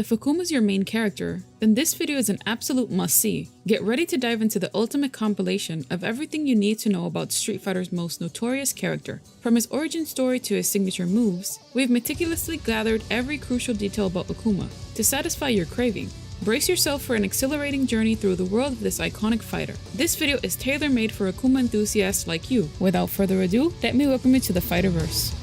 If Akuma is your main character, then this video is an absolute must-see. Get ready to dive into the ultimate compilation of everything you need to know about Street Fighter's most notorious character. From his origin story to his signature moves, we've meticulously gathered every crucial detail about Akuma to satisfy your craving. Brace yourself for an exhilarating journey through the world of this iconic fighter. This video is tailor-made for Akuma enthusiasts like you. Without further ado, let me welcome you to the Fighterverse.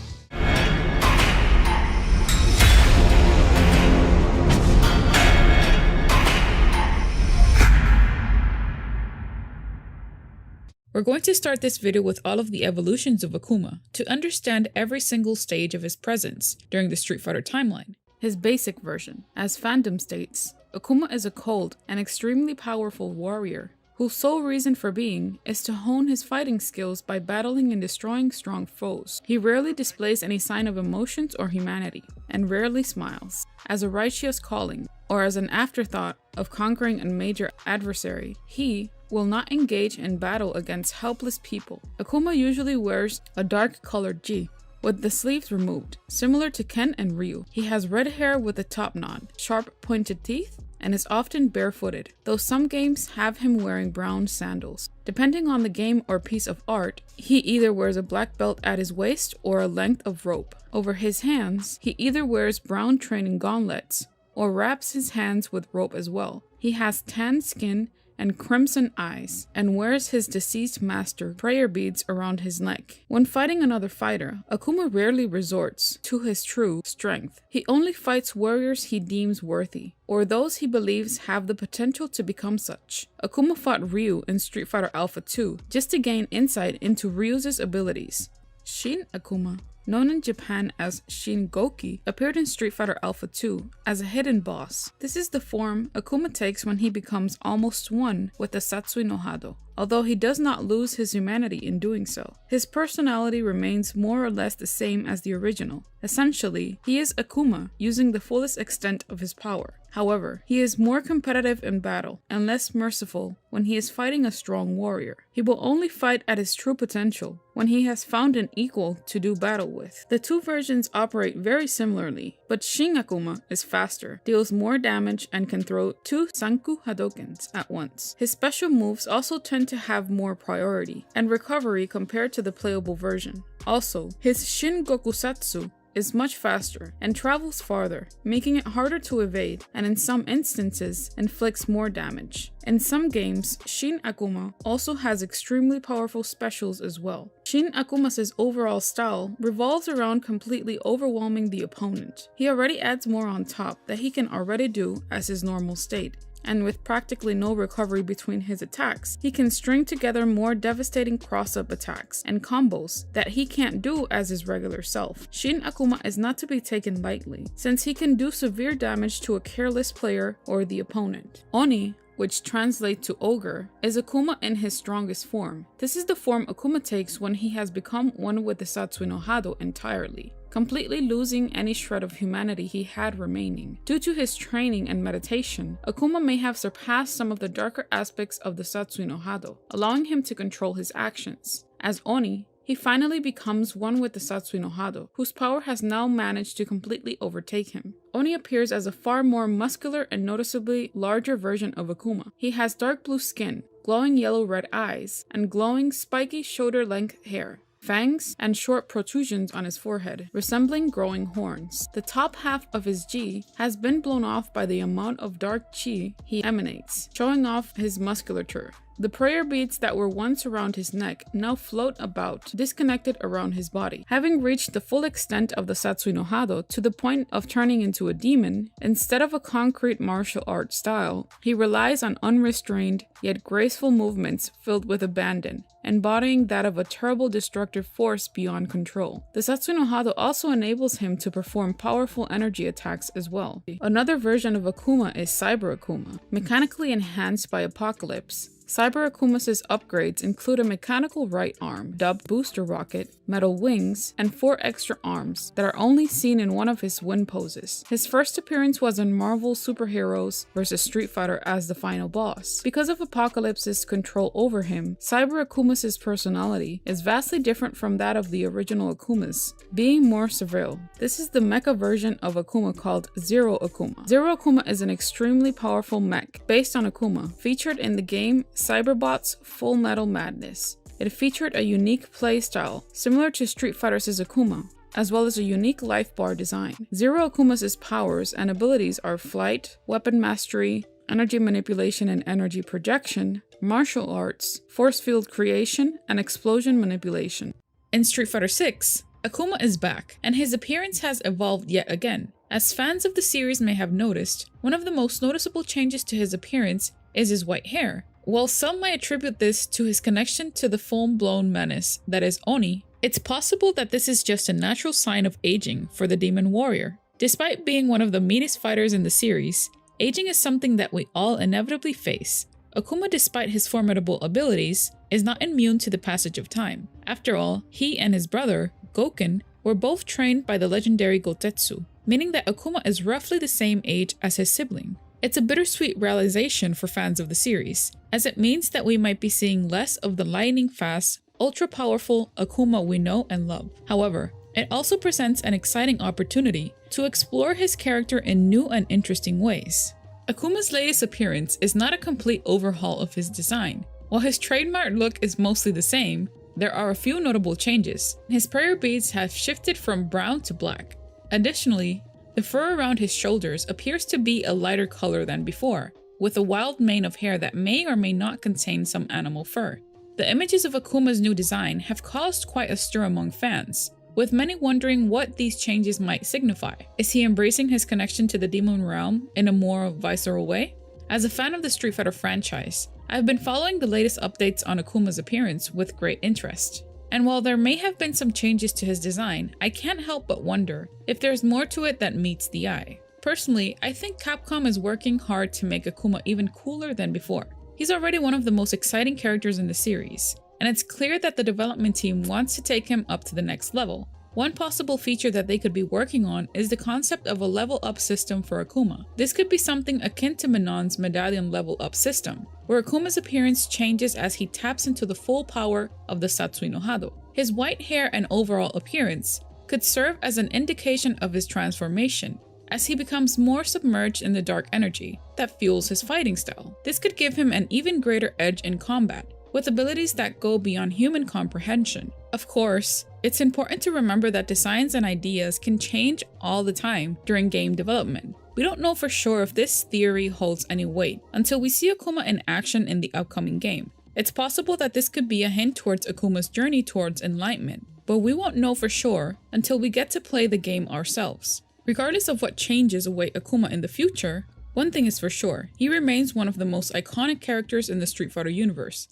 We're going to start this video with all of the evolutions of Akuma to understand every single stage of his presence during the Street Fighter timeline. His basic version, as fandom states, Akuma is a cold and extremely powerful warrior whose sole reason for being is to hone his fighting skills by battling and destroying strong foes. He rarely displays any sign of emotions or humanity, and rarely smiles. As a righteous calling, or as an afterthought of conquering a major adversary, he will not engage in battle against helpless people. Akuma usually wears a dark-colored gi, with the sleeves removed, similar to Ken and Ryu. He has red hair with a top knot, sharp pointed teeth, and is often barefooted, though some games have him wearing brown sandals. Depending on the game or piece of art, he either wears a black belt at his waist or a length of rope. Over his hands, he either wears brown training gauntlets or wraps his hands with rope as well. He has tan skin and crimson eyes, and wears his deceased master prayer beads around his neck. When fighting another fighter, Akuma rarely resorts to his true strength. He only fights warriors he deems worthy, or those he believes have the potential to become such. Akuma fought Ryu in Street Fighter Alpha 2 just to gain insight into Ryu's abilities. Shin Akuma, known in Japan as Shin Goki, appeared in Street Fighter Alpha 2 as a hidden boss. This is the form Akuma takes when he becomes almost one with the Satsui no Hado, although he does not lose his humanity in doing so. His personality remains more or less the same as the original. Essentially, he is Akuma using the fullest extent of his power. However, he is more competitive in battle and less merciful when he is fighting a strong warrior. He will only fight at his true potential when he has found an equal to do battle with. The two versions operate very similarly, but Shin Akuma is faster, deals more damage, and can throw 2 Sanku Hadokens at once. His special moves also tend to have more priority and recovery compared to the playable version. Also, his Shin Gokusatsu is much faster and travels farther, making it harder to evade, and in some instances inflicts more damage. In some games, Shin Akuma also has extremely powerful specials as well. Shin Akuma's overall style revolves around completely overwhelming the opponent. He already adds more on top that he can already do as his normal state. And with practically no recovery between his attacks, he can string together more devastating cross-up attacks and combos that he can't do as his regular self. Shin Akuma is not to be taken lightly, since he can do severe damage to a careless player or the opponent. Oni, which translates to ogre, is Akuma in his strongest form. This is the form Akuma takes when he has become one with the Satsui no Hado entirely, completely losing any shred of humanity he had remaining. Due to his training and meditation, Akuma may have surpassed some of the darker aspects of the Satsui no Hado, allowing him to control his actions. As Oni, he finally becomes one with the Satsui no Hado, whose power has now managed to completely overtake him. Oni appears as a far more muscular and noticeably larger version of Akuma. He has dark blue skin, glowing yellow-red eyes, and glowing spiky shoulder-length hair, fangs, and short protrusions on his forehead, resembling growing horns. The top half of his gi has been blown off by the amount of dark chi he emanates, showing off his musculature. The prayer beads that were once around his neck now float about, disconnected around his body. Having reached the full extent of the Satsui no Hado to the point of turning into a demon, instead of a concrete martial art style, he relies on unrestrained yet graceful movements filled with abandon, embodying that of a terrible destructive force beyond control. The Satsui no Hado also enables him to perform powerful energy attacks as well. Another version of Akuma is Cyber Akuma, mechanically enhanced by Apocalypse. Cyber Akuma's upgrades include a mechanical right arm, dubbed Booster Rocket, metal wings, and 4 extra arms that are only seen in one of his win poses. His first appearance was in Marvel Superheroes vs. Street Fighter as the final boss. Because of Apocalypse's control over him, Cyber Akuma's personality is vastly different from that of the original Akumas, being more surreal. This is the mecha version of Akuma called Zero Akuma. Zero Akuma is an extremely powerful mech based on Akuma, featured in the game Cyberbot's Full Metal Madness. It featured a unique playstyle similar to Street Fighter's Akuma, as well as a unique life bar design. Zero Akuma's powers and abilities are flight, weapon mastery, energy manipulation and energy projection, martial arts, force field creation, and explosion manipulation. In Street Fighter 6, Akuma is back, and his appearance has evolved yet again. As fans of the series may have noticed, one of the most noticeable changes to his appearance is his white hair. While some might attribute this to his connection to the full-blown menace that is Oni, it's possible that this is just a natural sign of aging for the Demon Warrior. Despite being one of the meanest fighters in the series, aging is something that we all inevitably face. Akuma, despite his formidable abilities, is not immune to the passage of time. After all, he and his brother, Gouken, were both trained by the legendary Gotetsu, meaning that Akuma is roughly the same age as his sibling. It's a bittersweet realization for fans of the series, as it means that we might be seeing less of the lightning-fast, ultra-powerful Akuma we know and love. However, it also presents an exciting opportunity to explore his character in new and interesting ways. Akuma's latest appearance is not a complete overhaul of his design. While his trademark look is mostly the same, there are a few notable changes. His prayer beads have shifted from brown to black. Additionally, the fur around his shoulders appears to be a lighter color than before, with a wild mane of hair that may or may not contain some animal fur. The images of Akuma's new design have caused quite a stir among fans, with many wondering what these changes might signify. Is he embracing his connection to the demon realm in a more visceral way? As a fan of the Street Fighter franchise, I've been following the latest updates on Akuma's appearance with great interest. And while there may have been some changes to his design, I can't help but wonder if there's more to it that meets the eye. Personally, I think Capcom is working hard to make Akuma even cooler than before. He's already one of the most exciting characters in the series, and it's clear that the development team wants to take him up to the next level. One possible feature that they could be working on is the concept of a level up system for Akuma. This could be something akin to Minon's medallion level up system, where Akuma's appearance changes as he taps into the full power of the Satsui no Hado. His white hair and overall appearance could serve as an indication of his transformation, as he becomes more submerged in the dark energy that fuels his fighting style. This could give him an even greater edge in combat, with abilities that go beyond human comprehension. Of course, it's important to remember that designs and ideas can change all the time during game development. We don't know for sure if this theory holds any weight until we see Akuma in action in the upcoming game. It's possible that this could be a hint towards Akuma's journey towards enlightenment, but we won't know for sure until we get to play the game ourselves. Regardless of what changes await Akuma in the future, one thing is for sure, he remains one of the most iconic characters in the Street Fighter universe.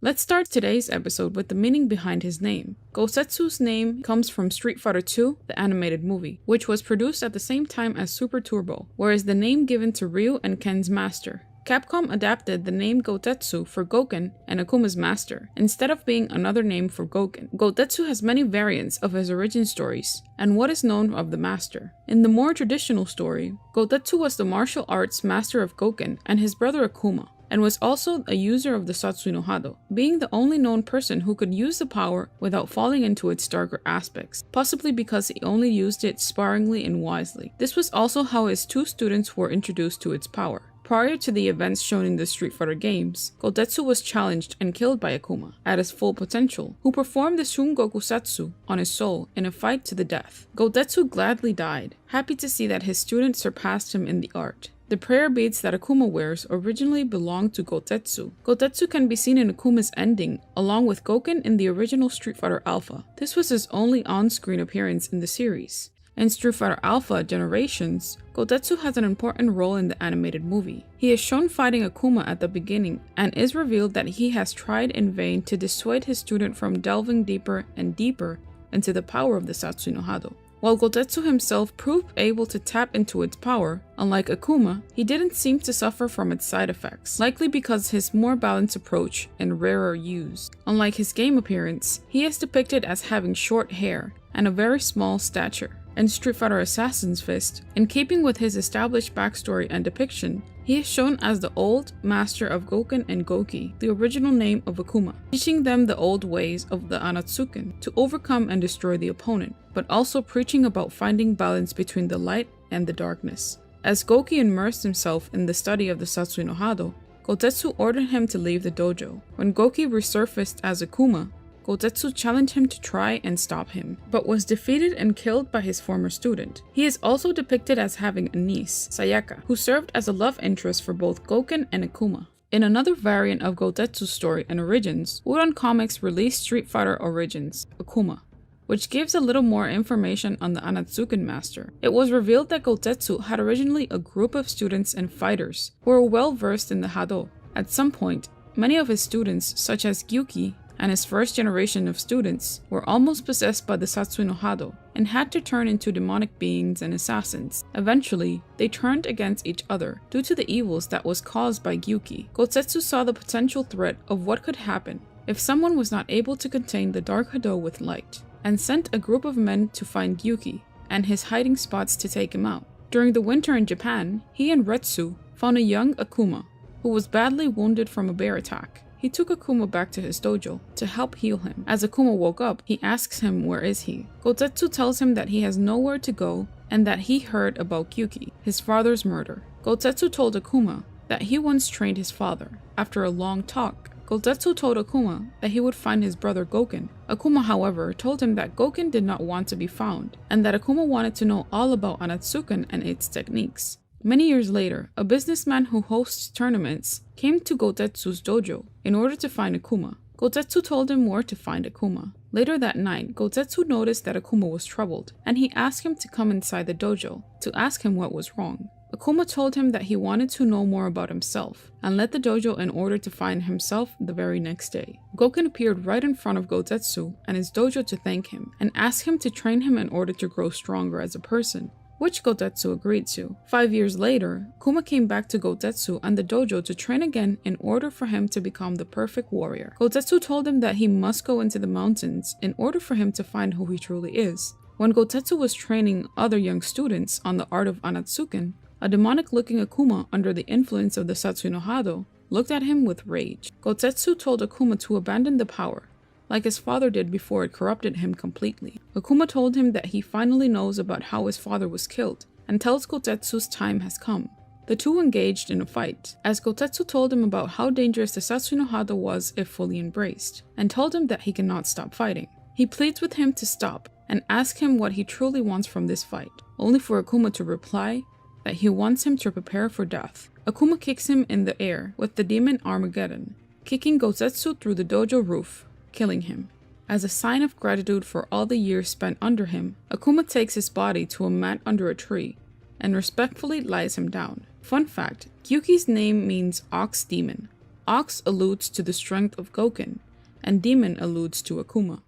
Let's start today's episode with the meaning behind his name. Gosetsu's name comes from Street Fighter II, the animated movie, which was produced at the same time as Super Turbo, whereas the name given to Ryu and Ken's master. Capcom adapted the name Gotetsu for Gouken and Akuma's master, instead of being another name for Gouken. Gotetsu has many variants of his origin stories, and what is known of the master. In the more traditional story, Gotetsu was the martial arts master of Gouken and his brother Akuma, and was also a user of the Satsui no Hado, being the only known person who could use the power without falling into its darker aspects, possibly because he only used it sparingly and wisely. This was also how his two students were introduced to its power. Prior to the events shown in the Street Fighter games, Gotetsu was challenged and killed by Akuma, at his full potential, who performed the Shungoku Satsu on his soul in a fight to the death. Gotetsu gladly died, happy to see that his student surpassed him in the art. The prayer beads that Akuma wears originally belonged to Gotetsu. Gotetsu can be seen in Akuma's ending, along with Gouken in the original Street Fighter Alpha. This was his only on-screen appearance in the series. In Street Fighter Alpha Generations, Gotetsu has an important role in the animated movie. He is shown fighting Akuma at the beginning, and is revealed that he has tried in vain to dissuade his student from delving deeper and deeper into the power of the Satsui no Hado. While Gotetsu himself proved able to tap into its power, unlike Akuma, he didn't seem to suffer from its side effects, likely because his more balanced approach and rarer use. Unlike his game appearance, he is depicted as having short hair and a very small stature. In Street Fighter Assassin's Fist, in keeping with his established backstory and depiction, he is shown as the old master of Goken and Goki, the original name of Akuma, teaching them the old ways of the Anatsuken to overcome and destroy the opponent, but also preaching about finding balance between the light and the darkness. As Goki immersed himself in the study of the Satsui no Hado, Gotetsu ordered him to leave the dojo. When Goki resurfaced as Akuma, Gotetsu challenged him to try and stop him, but was defeated and killed by his former student. He is also depicted as having a niece, Sayaka, who served as a love interest for both Goken and Akuma. In another variant of Gotetsu's story and origins, Udon Comics released Street Fighter Origins, Akuma, which gives a little more information on the Anatsuken master. It was revealed that Gotetsu had originally a group of students and fighters who were well versed in the Hado. At some point, many of his students, such as Gyuki, and his first generation of students were almost possessed by the Satsui no Hado and had to turn into demonic beings and assassins. Eventually, they turned against each other due to the evils that was caused by Gyuki. Gotetsu saw the potential threat of what could happen if someone was not able to contain the Dark Hado with light, and sent a group of men to find Gyuki and his hiding spots to take him out. During the winter in Japan, he and Retsu found a young Akuma who was badly wounded from a bear attack. He took Akuma back to his dojo to help heal him. As Akuma woke up, he asks him where is he. Gotetsu tells him that he has nowhere to go and that he heard about Gyuki, his father's murder. Gotetsu told Akuma that he once trained his father. After a long talk, Gotetsu told Akuma that he would find his brother Goken. Akuma, however, told him that Goken did not want to be found, and that Akuma wanted to know all about Anatsuken and its techniques. Many years later, a businessman who hosts tournaments came to Gotetsu's dojo in order to find Akuma. Gotetsu told him where to find Akuma. Later that night, Gotetsu noticed that Akuma was troubled, and he asked him to come inside the dojo to ask him what was wrong. Akuma told him that he wanted to know more about himself and left the dojo in order to find himself the very next day. Goken appeared right in front of Gotetsu and his dojo to thank him and ask him to train him in order to grow stronger as a person, which Gotetsu agreed to. 5 years later, Akuma came back to Gotetsu and the dojo to train again in order for him to become the perfect warrior. Gotetsu told him that he must go into the mountains in order for him to find who he truly is. When Gotetsu was training other young students on the art of Anatsuken, a demonic-looking Akuma under the influence of the Satsui no Hado looked at him with rage. Gotetsu told Akuma to abandon the power, like his father did before it corrupted him completely. Akuma told him that he finally knows about how his father was killed, and tells Gotetsu's time has come. The two engaged in a fight, as Gotetsu told him about how dangerous the Satsui no Hado was if fully embraced, and told him that he cannot stop fighting. He pleads with him to stop, and asks him what he truly wants from this fight, only for Akuma to reply that he wants him to prepare for death. Akuma kicks him in the air with the demon Armageddon, kicking Gotetsu through the dojo roof, killing him. As a sign of gratitude for all the years spent under him, Akuma takes his body to a mat under a tree and respectfully lies him down. Fun fact, Gyuki's name means Ox Demon. Ox alludes to the strength of Goken, and Demon alludes to Akuma.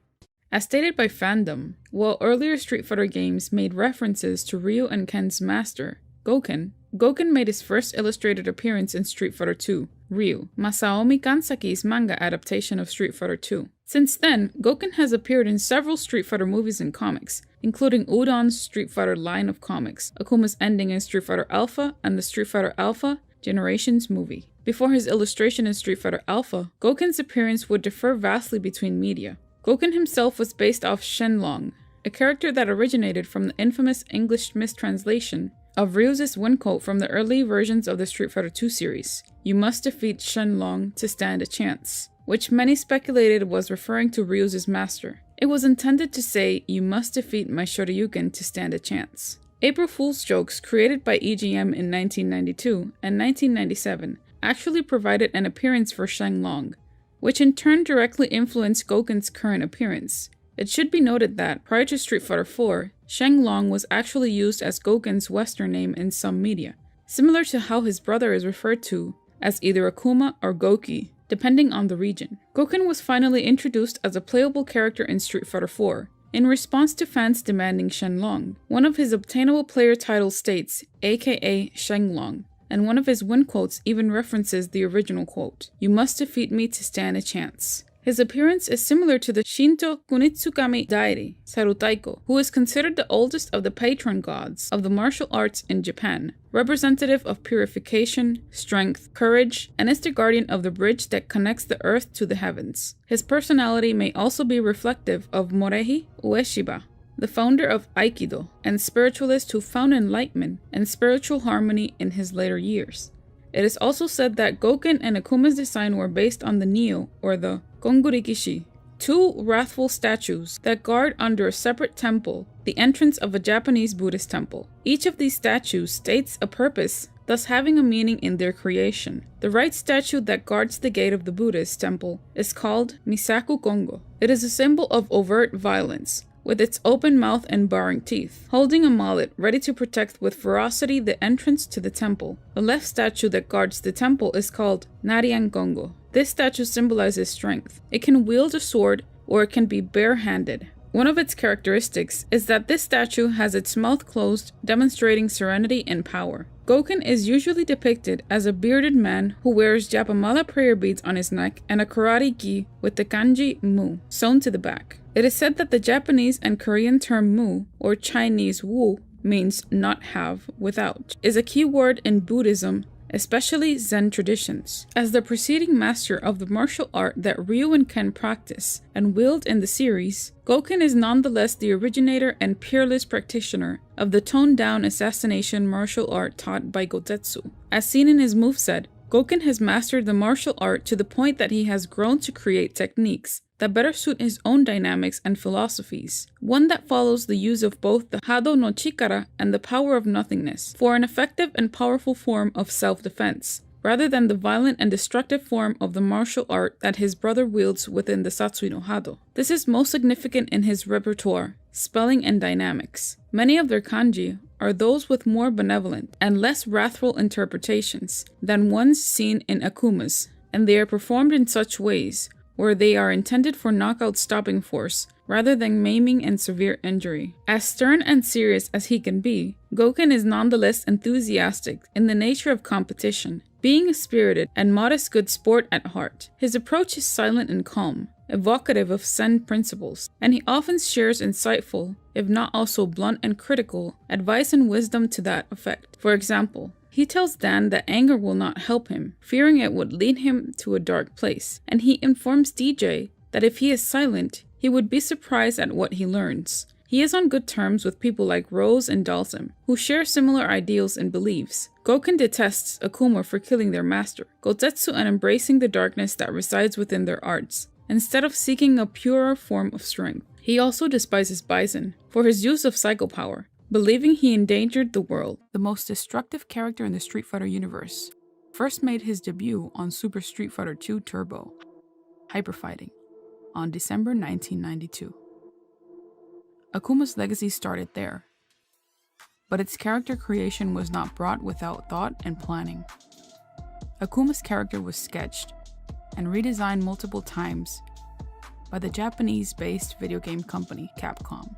As stated by fandom, while earlier Street Fighter games made references to Ryu and Ken's master, Goken made his first illustrated appearance in Street Fighter II, Ryu, Masaomi Kansaki's manga adaptation of Street Fighter II. Since then, Goken has appeared in several Street Fighter movies and comics, including Udon's Street Fighter line of comics, Akuma's ending in Street Fighter Alpha, and the Street Fighter Alpha Generations movie. Before his illustration in Street Fighter Alpha, Goken's appearance would differ vastly between media. Goken himself was based off Shenlong, a character that originated from the infamous English mistranslation of Ryu's win quote from the early versions of the Street Fighter II series, "You must defeat Shenlong to stand a chance," which many speculated was referring to Ryu's master. It was intended to say, "You must defeat my Shoryuken to stand a chance." April Fool's jokes created by EGM in 1992 and 1997 actually provided an appearance for Shenlong, which in turn directly influenced Goken's current appearance. It should be noted that, prior to Street Fighter IV, Shenlong was actually used as Goken's Western name in some media, similar to how his brother is referred to as either Akuma or Goki, depending on the region. Goken was finally introduced as a playable character in Street Fighter IV, in response to fans demanding Shenlong. One of his obtainable player titles states, aka Shenlong, and one of his win quotes even references the original quote, "You must defeat me to stand a chance." His appearance is similar to the Shinto Kunitsukami Dairi, Sarutaiko, who is considered the oldest of the patron gods of the martial arts in Japan, representative of purification, strength, courage, and is the guardian of the bridge that connects the earth to the heavens. His personality may also be reflective of Morehi Ueshiba, the founder of Aikido and spiritualist who found enlightenment and spiritual harmony in his later years. It is also said that Goken and Akuma's design were based on the Nio, or the Gongurikishi, two wrathful statues that guard under a separate temple, the entrance of a Japanese Buddhist temple. Each of these statues states a purpose, thus having a meaning in their creation. The right statue that guards the gate of the Buddhist temple is called Misaku Gongo. It is a symbol of overt violence, with its open mouth and baring teeth, holding a mallet ready to protect with ferocity the entrance to the temple. The left statue that guards the temple is called Narian Gongo. This statue symbolizes strength. It can wield a sword or it can be bare-handed. One of its characteristics is that this statue has its mouth closed, demonstrating serenity and power. Goken is usually depicted as a bearded man who wears Japamala prayer beads on his neck and a karate gi with the kanji mu sewn to the back. It is said that the Japanese and Korean term mu, or Chinese wu, means not have, without, is a key word in Buddhism, especially Zen traditions. As the preceding master of the martial art that Ryu and Ken practice and wield in the series, Goken is nonetheless the originator and peerless practitioner of the toned-down assassination martial art taught by Gotetsu. As seen in his moveset, Goken has mastered the martial art to the point that he has grown to create techniques that better suit his own dynamics and philosophies, one that follows the use of both the Hado no Chikara and the power of nothingness for an effective and powerful form of self-defense, rather than the violent and destructive form of the martial art that his brother wields within the Satsui no Hado. This is most significant in his repertoire, spelling and dynamics. Many of their kanji are those with more benevolent and less wrathful interpretations than ones seen in Akuma's, and they are performed in such ways where they are intended for knockout stopping force rather than maiming and severe injury. As stern and serious as he can be, Goken is nonetheless enthusiastic in the nature of competition, being a spirited and modest good sport at heart. His approach is silent and calm, evocative of Zen principles, and he often shares insightful, if not also blunt and critical, advice and wisdom to that effect. For example, he tells Dan that anger will not help him, fearing it would lead him to a dark place, and he informs DJ that if he is silent, he would be surprised at what he learns. He is on good terms with people like Rose and Dalsum, who share similar ideals and beliefs. Goken detests Akuma for killing their master, Gotetsu, and embracing the darkness that resides within their arts, instead of seeking a purer form of strength. He also despises Bison for his use of psycho power, believing he endangered the world. The most destructive character in the Street Fighter universe first made his debut on Super Street Fighter II Turbo, Hyperfighting, on December 1992. Akuma's legacy started there, but its character creation was not brought without thought and planning. Akuma's character was sketched and redesigned multiple times by the Japanese-based video game company Capcom,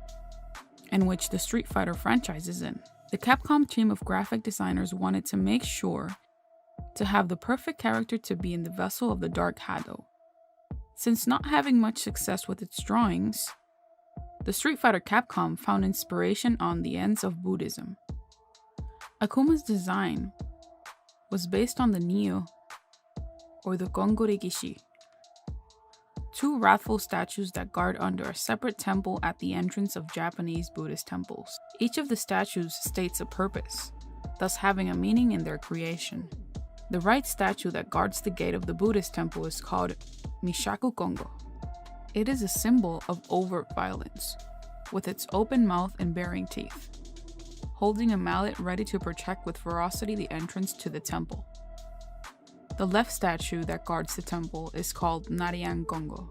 in which the Street Fighter franchise is in. The Capcom team of graphic designers wanted to make sure to have the perfect character to be in the vessel of the Dark Hado. Since not having much success with its drawings, the Street Fighter Capcom found inspiration on the ends of Buddhism. Akuma's design was based on the Nio, or the Gongurikishi, two wrathful statues that guard under a separate temple at the entrance of Japanese Buddhist temples. Each of the statues states a purpose, thus having a meaning in their creation. The right statue that guards the gate of the Buddhist temple is called Mishaku Kongo. It is a symbol of overt violence, with its open mouth and baring teeth, holding a mallet ready to protect with ferocity the entrance to the temple. The left statue that guards the temple is called Narian Gongo.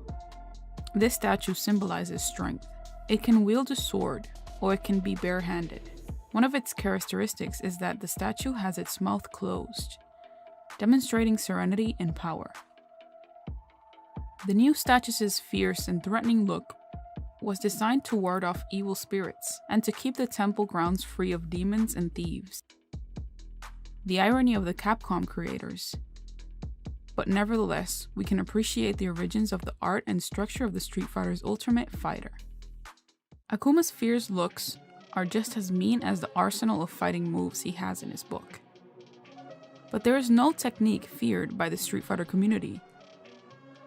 This statue symbolizes strength. It can wield a sword, or it can be bare-handed. One of its characteristics is that the statue has its mouth closed, demonstrating serenity and power. The new statue's fierce and threatening look was designed to ward off evil spirits and to keep the temple grounds free of demons and thieves. The irony of the Capcom creators. But nevertheless, we can appreciate the origins of the art and structure of the Street Fighter's Ultimate Fighter. Akuma's fierce looks are just as mean as the arsenal of fighting moves he has in his book. But there is no technique feared by the Street Fighter community,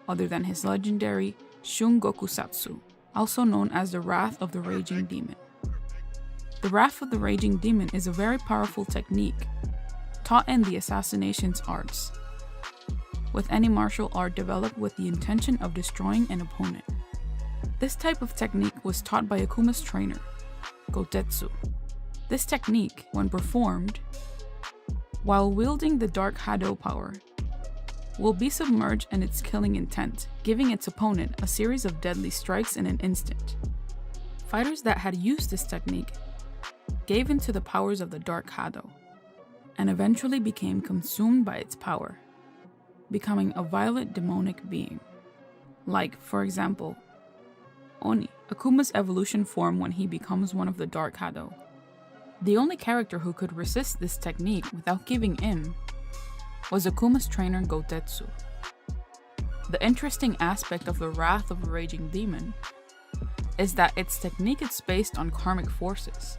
other than his legendary Shungokusatsu, also known as the Wrath of the Raging Demon. The Wrath of the Raging Demon is a very powerful technique, taught in the assassinations arts, with any martial art developed with the intention of destroying an opponent. This type of technique was taught by Akuma's trainer, Gotetsu. This technique, when performed, while wielding the Dark Hado power, will be submerged in its killing intent, giving its opponent a series of deadly strikes in an instant. Fighters that had used this technique gave in to the powers of the Dark Hado, and eventually became consumed by its power, becoming a violent demonic being. Like, for example, Oni, Akuma's evolution form when he becomes one of the Dark Hado. The only character who could resist this technique without giving in was Akuma's trainer Gotetsu. The interesting aspect of the Wrath of a Raging Demon is that its technique is based on karmic forces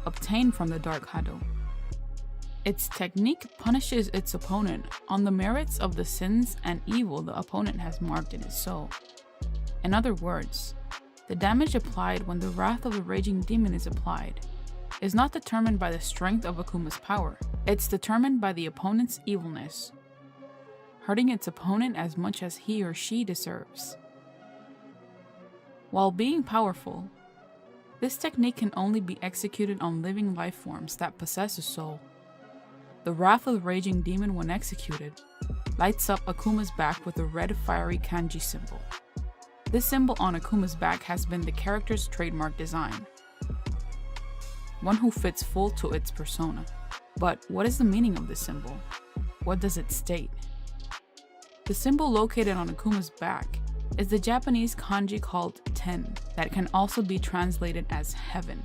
obtained from the Dark Hado. Its technique punishes its opponent on the merits of the sins and evil the opponent has marked in his soul. In other words, the damage applied when the Wrath of the Raging Demon is applied is not determined by the strength of Akuma's power, it's determined by the opponent's evilness, hurting its opponent as much as he or she deserves. While being powerful, this technique can only be executed on living life forms that possess a soul. The Wrath of the Raging Demon, when executed, lights up Akuma's back with a red fiery kanji symbol. This symbol on Akuma's back has been the character's trademark design, one who fits full to its persona. But what is the meaning of this symbol? What does it state? The symbol located on Akuma's back is the Japanese kanji called ten, that can also be translated as heaven.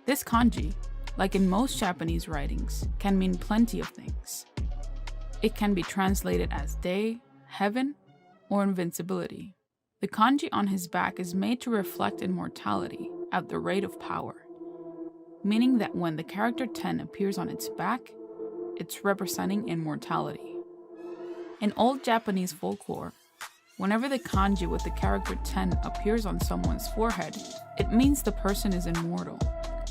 This kanji, like in most Japanese writings, can mean plenty of things. It can be translated as day, heaven, or invincibility. The kanji on his back is made to reflect immortality at the rate of power, meaning that when the character 10 appears on its back, it's representing immortality. In old Japanese folklore, whenever the kanji with the character 10 appears on someone's forehead, it means the person is immortal.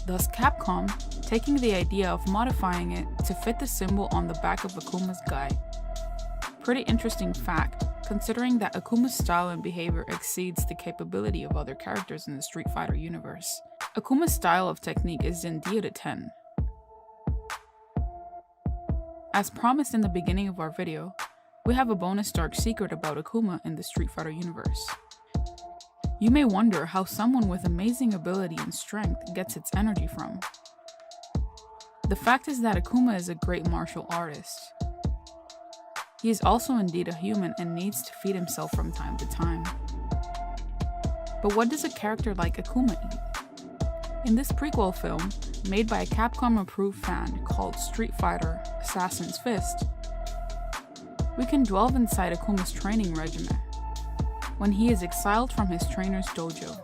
Thus Capcom, taking the idea of modifying it to fit the symbol on the back of Akuma's guy. Pretty interesting fact, considering that Akuma's style and behavior exceeds the capability of other characters in the Street Fighter universe. Akuma's style of technique is indeed a 10. As promised in the beginning of our video, we have a bonus dark secret about Akuma in the Street Fighter universe. You may wonder how someone with amazing ability and strength gets its energy from. The fact is that Akuma is a great martial artist. He is also indeed a human and needs to feed himself from time to time. But what does a character like Akuma eat? In this prequel film, made by a Capcom-approved fan called Street Fighter Assassin's Fist, we can delve inside Akuma's training regimen when he is exiled from his trainer's dojo.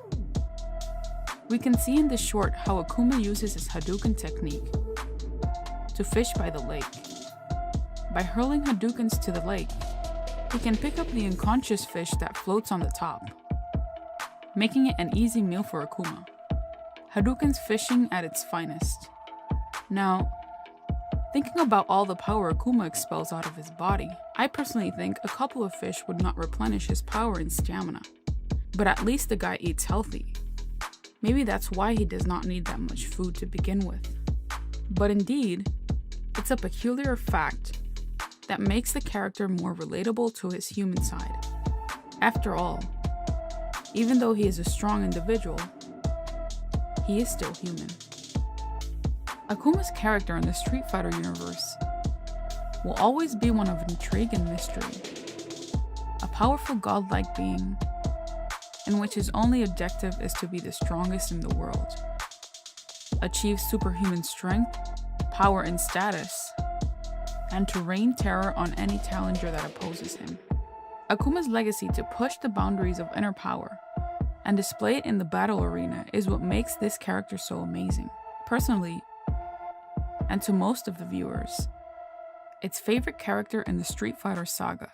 We can see in this short how Akuma uses his Hadouken technique to fish by the lake. By hurling Hadoukens to the lake, he can pick up the unconscious fish that floats on the top, making it an easy meal for Akuma. Hadouken's fishing at its finest. Now, thinking about all the power Akuma expels out of his body, I personally think a couple of fish would not replenish his power and stamina. But at least the guy eats healthy. Maybe that's why he does not need that much food to begin with. But indeed, it's a peculiar fact that makes the character more relatable to his human side. After all, even though he is a strong individual, he is still human. Akuma's character in the Street Fighter universe will always be one of intrigue and mystery. A powerful godlike being in which his only objective is to be the strongest in the world, achieve superhuman strength, power and status, and to rain terror on any challenger that opposes him. Akuma's legacy to push the boundaries of inner power and display it in the battle arena is what makes this character so amazing. Personally, and to most of the viewers, its favorite character in the Street Fighter saga.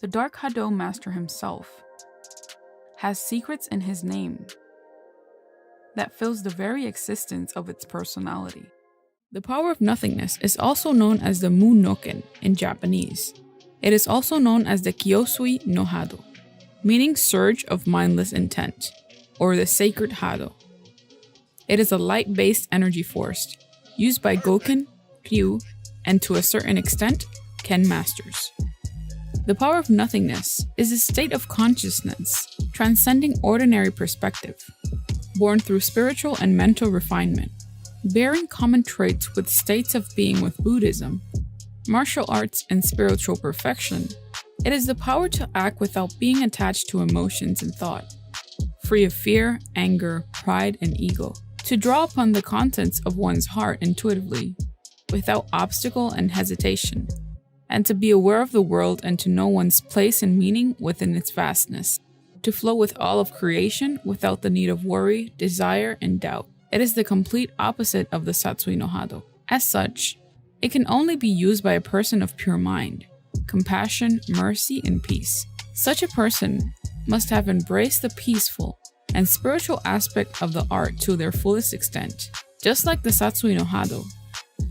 The Dark Hado Master himself has secrets in his name that fills the very existence of its personality. The power of nothingness is also known as the Mu Noken in Japanese. It is also known as the Kyosui no Hado, meaning surge of mindless intent, or the sacred Hado. It is a light-based energy force used by Goken, Ryu, and to a certain extent, Ken masters. The power of nothingness is a state of consciousness transcending ordinary perspective, born through spiritual and mental refinement, bearing common traits with states of being with Buddhism, martial arts, and spiritual perfection. It is the power to act without being attached to emotions and thought, free of fear, anger, pride, and ego, to draw upon the contents of one's heart intuitively, without obstacle and hesitation, and to be aware of the world and to know one's place and meaning within its vastness, to flow with all of creation without the need of worry, desire, and doubt. It is the complete opposite of the Satsui no Hado. As such, it can only be used by a person of pure mind, compassion, mercy, and peace. Such a person must have embraced the peaceful and spiritual aspect of the art to their fullest extent. Just like the Satsui no Hado,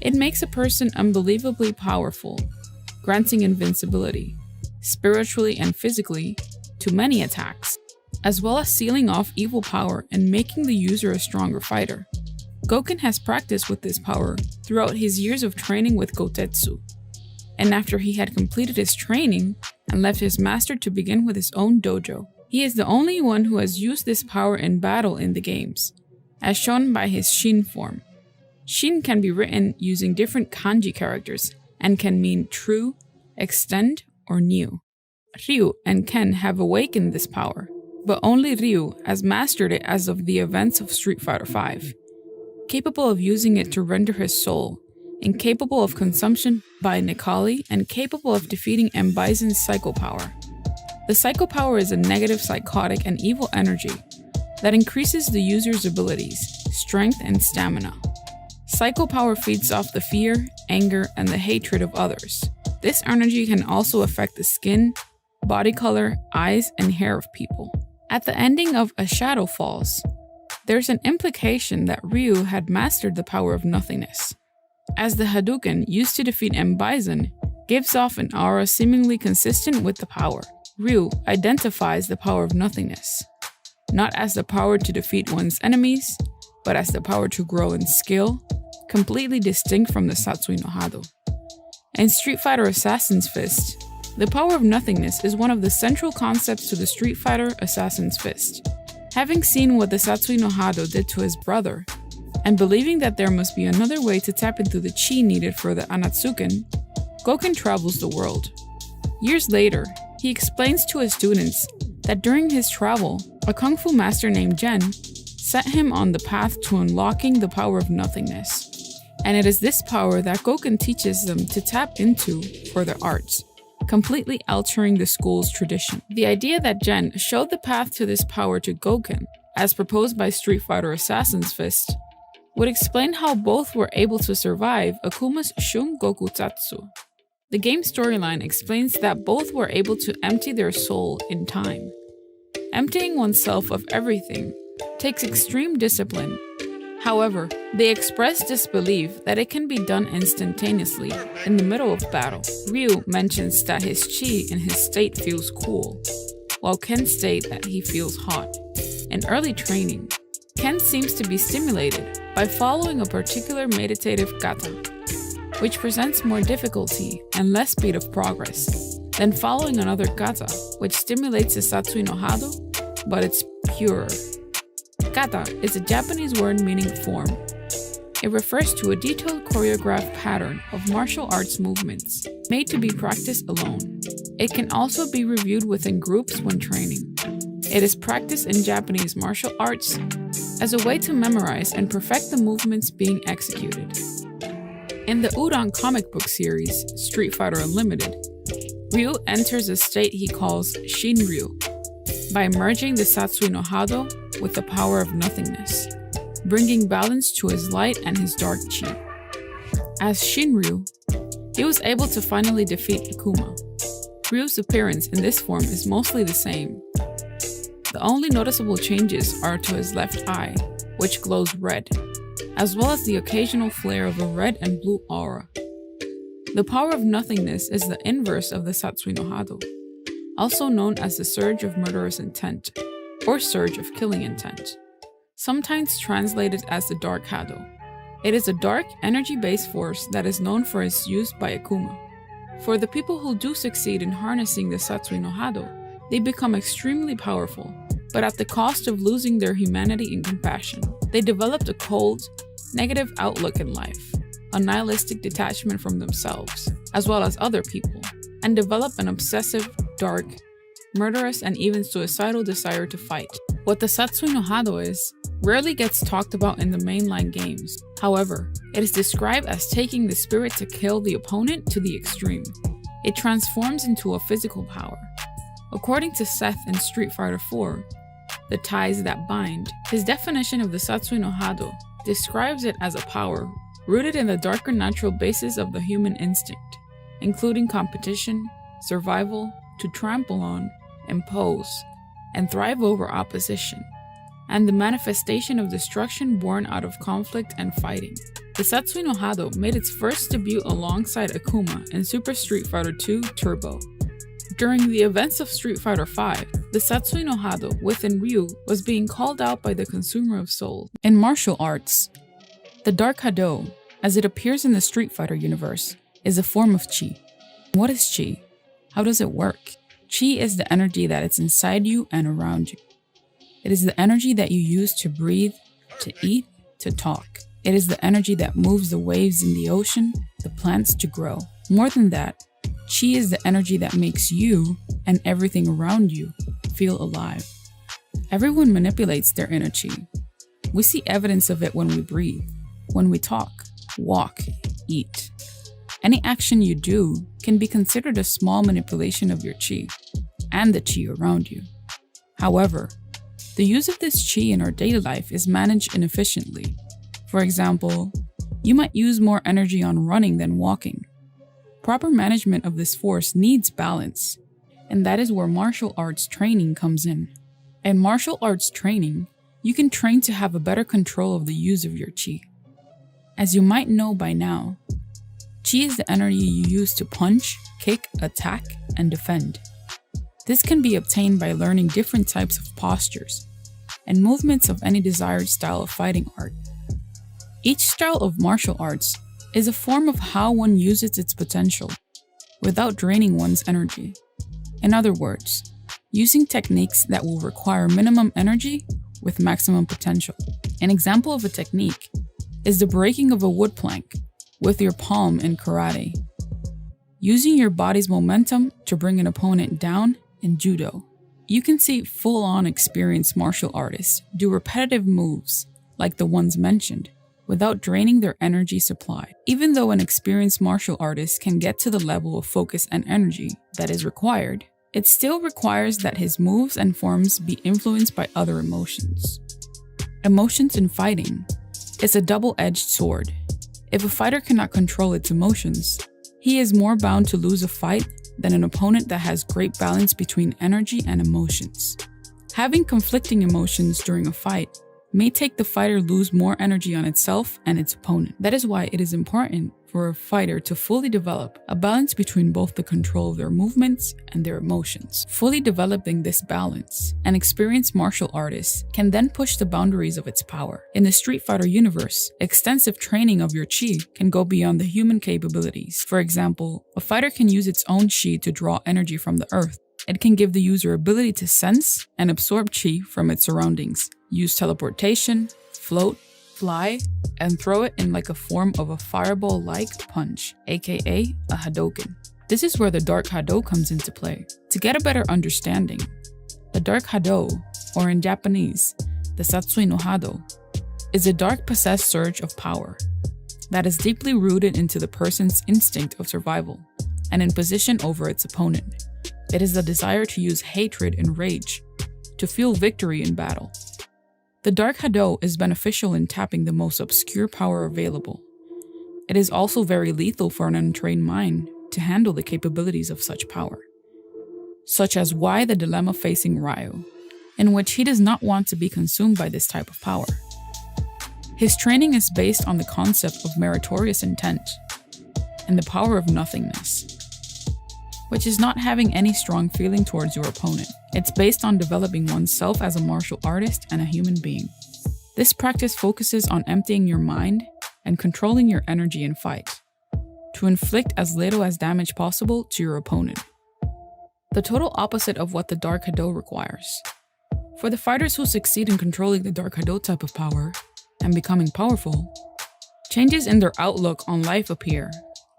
it makes a person unbelievably powerful, granting invincibility, spiritually and physically, to many attacks, as well as sealing off evil power and making the user a stronger fighter. Goken has practiced with this power throughout his years of training with Gotetsu, and after he had completed his training and left his master to begin with his own dojo, he is the only one who has used this power in battle in the games, as shown by his Shin form. Shin can be written using different kanji characters and can mean true, extend, or new. Ryu and Ken have awakened this power, but only Ryu has mastered it as of the events of Street Fighter V, capable of using it to render his soul, incapable of consumption by Nikali, and capable of defeating M. Bison's Psycho Power. The Psycho Power is a negative, psychotic, and evil energy that increases the user's abilities, strength, and stamina. Psycho Power feeds off the fear, anger, and the hatred of others. This energy can also affect the skin, body color, eyes, and hair of people. At the ending of A Shadow Falls, there's an implication that Ryu had mastered the power of nothingness, as the Hadouken used to defeat M. Bison gives off an aura seemingly consistent with the power. Ryu identifies the power of nothingness, not as the power to defeat one's enemies, but as the power to grow in skill, completely distinct from the Satsui no Hado. In Street Fighter Assassin's Fist, the power of nothingness is one of the central concepts to the Street Fighter Assassin's Fist. Having seen what the Satsui no Hado did to his brother, and believing that there must be another way to tap into the chi needed for the Anatsuken, Goken travels the world. Years later, he explains to his students that during his travel, a kung fu master named Jen set him on the path to unlocking the power of nothingness. And it is this power that Goken teaches them to tap into for their arts, completely altering the school's tradition. The idea that Jen showed the path to this power to Goken, as proposed by Street Fighter Assassin's Fist, would explain how both were able to survive Akuma's Shun Goku Tatsu. The game storyline explains that both were able to empty their soul in time. Emptying oneself of everything takes extreme discipline. However, they express disbelief that it can be done instantaneously in the middle of battle. Ryu mentions that his chi in his state feels cool, while Ken states that he feels hot. In early training, Ken seems to be stimulated by following a particular meditative kata, which presents more difficulty and less speed of progress than following another kata, which stimulates the Satsui no Hado, but it's purer. Kata is a Japanese word meaning form. It refers to a detailed choreographed pattern of martial arts movements made to be practiced alone. It can also be reviewed within groups when training. It is practiced in Japanese martial arts as a way to memorize and perfect the movements being executed. In the Udon comic book series, Street Fighter Unlimited, Ryu enters a state he calls Shinryu by merging the Satsui no Hado with the power of nothingness, bringing balance to his light and his dark chi. As Shinryu, he was able to finally defeat Akuma. Ryu's appearance in this form is mostly the same. The only noticeable changes are to his left eye, which glows red, as well as the occasional flare of a red and blue aura. The power of nothingness is the inverse of the Satsui no Hado, also known as the surge of murderous intent, or surge of killing intent, sometimes translated as the dark Hado. It is a dark, energy-based force that is known for its use by Akuma. For the people who do succeed in harnessing the Satsui no Hado, they become extremely powerful, but at the cost of losing their humanity and compassion. They developed a cold, negative outlook in life, a nihilistic detachment from themselves, as well as other people, and develop an obsessive, dark, murderous, and even suicidal desire to fight. What the Satsui no Hado is rarely gets talked about in the mainline games. However, it is described as taking the spirit to kill the opponent to the extreme. It transforms into a physical power. According to Seth in Street Fighter IV, The Ties That Bind, his definition of the Satsui no Hado describes it as a power rooted in the darker natural basis of the human instinct, including competition, survival, to trample on, impose, and thrive over opposition, and the manifestation of destruction born out of conflict and fighting. The Satsui no Hado made its first debut alongside Akuma in Super Street Fighter II Turbo. During the events of Street Fighter V, the Satsui no Hado within Ryu was being called out by the consumer of souls. In martial arts, the Dark Hado, as it appears in the Street Fighter universe, is a form of chi. What is chi? How does it work? Chi is the energy that is inside you and around you. It is the energy that you use to breathe, to eat, to talk. It is the energy that moves the waves in the ocean, the plants to grow. More than that, chi is the energy that makes you and everything around you feel alive. Everyone manipulates their inner chi. We see evidence of it when we breathe, when we talk, walk, eat. Any action you do can be considered a small manipulation of your chi and the chi around you. However, the use of this chi in our daily life is managed inefficiently. For example, you might use more energy on running than walking. Proper management of this force needs balance, and that is where martial arts training comes in. In martial arts training, you can train to have a better control of the use of your chi. As you might know by now, chi is the energy you use to punch, kick, attack, and defend. This can be obtained by learning different types of postures and movements of any desired style of fighting art. Each style of martial arts is a form of how one uses its potential without draining one's energy. In other words, using techniques that will require minimum energy with maximum potential. An example of a technique is the breaking of a wood plank with your palm in karate, using your body's momentum to bring an opponent down in judo. You can see full-on experienced martial artists do repetitive moves like the ones mentioned without draining their energy supply. Even though an experienced martial artist can get to the level of focus and energy that is required, it still requires that his moves and forms be influenced by other emotions. Emotions in fighting is a double-edged sword. If a fighter cannot control its emotions, he is more bound to lose a fight than an opponent that has great balance between energy and emotions. Having conflicting emotions during a fight may take the fighter lose more energy on itself and its opponent. That is why it is important for a fighter to fully develop a balance between both the control of their movements and their emotions. Fully developing this balance, an experienced martial artist can then push the boundaries of its power. In the Street Fighter universe, extensive training of your chi can go beyond the human capabilities. For example, a fighter can use its own chi to draw energy from the earth. It can give the user ability to sense and absorb chi from its surroundings, use teleportation, float, fly, and throw it in like a form of a fireball-like punch, aka a Hadoken. This is where the Dark Hado comes into play. To get a better understanding, The Dark Hado, or in Japanese, the Satsui no Hado, is a dark possessed surge of power that is deeply rooted into the person's instinct of survival and in position over its opponent. It is the desire to use hatred and rage to fuel victory in battle. The Dark Hado is beneficial in tapping the most obscure power available. It is also very lethal for an untrained mind to handle the capabilities of such power, such as why the dilemma facing Ryo, in which he does not want to be consumed by this type of power. His training is based on the concept of meritorious intent and the power of nothingness, which is not having any strong feeling towards your opponent. It's based on developing oneself as a martial artist and a human being. This practice focuses on emptying your mind and controlling your energy in fight, to inflict as little as damage possible to your opponent. The total opposite of what the Dark Hado requires. For the fighters who succeed in controlling the Dark Hado type of power and becoming powerful, changes in their outlook on life appear: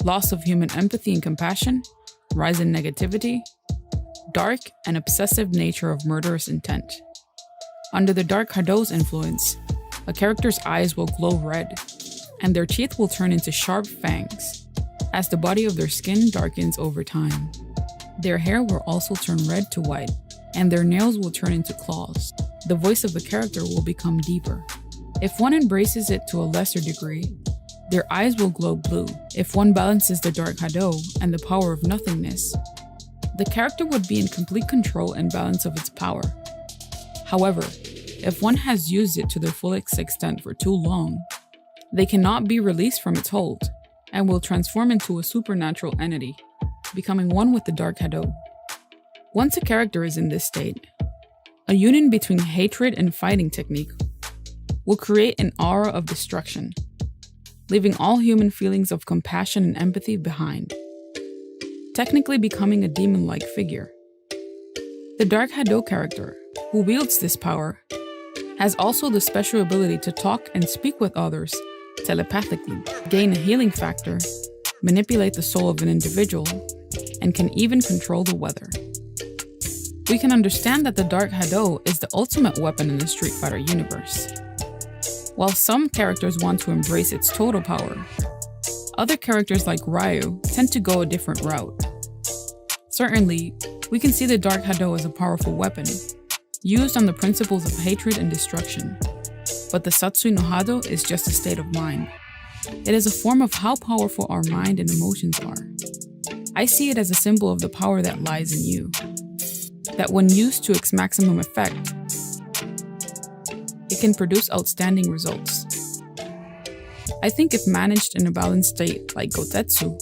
loss of human empathy and compassion, rise in negativity, dark and obsessive nature of murderous intent. Under the Dark Hado's influence, a character's eyes will glow red, and their teeth will turn into sharp fangs, as the body of their skin darkens over time. Their hair will also turn red to white, and their nails will turn into claws. The voice of the character will become deeper. If one embraces it to a lesser degree, their eyes will glow blue. If one balances the Dark Hado and the power of nothingness, the character would be in complete control and balance of its power. However, if one has used it to their fullest extent for too long, they cannot be released from its hold and will transform into a supernatural entity, becoming one with the Dark Hado. Once a character is in this state, a union between hatred and fighting technique will create an aura of destruction, leaving all human feelings of compassion and empathy behind, technically becoming a demon-like figure. The Dark Hado character, who wields this power, has also the special ability to talk and speak with others telepathically, gain a healing factor, manipulate the soul of an individual, and can even control the weather. We can understand that the Dark Hado is the ultimate weapon in the Street Fighter universe. While some characters want to embrace its total power, other characters like Ryu tend to go a different route. Certainly, we can see the Dark Hado as a powerful weapon, used on the principles of hatred and destruction. But the Satsui no Hado is just a state of mind. It is a form of how powerful our mind and emotions are. I see it as a symbol of the power that lies in you, that when used to its maximum effect, it can produce outstanding results. I think if managed in a balanced state like Gotetsu,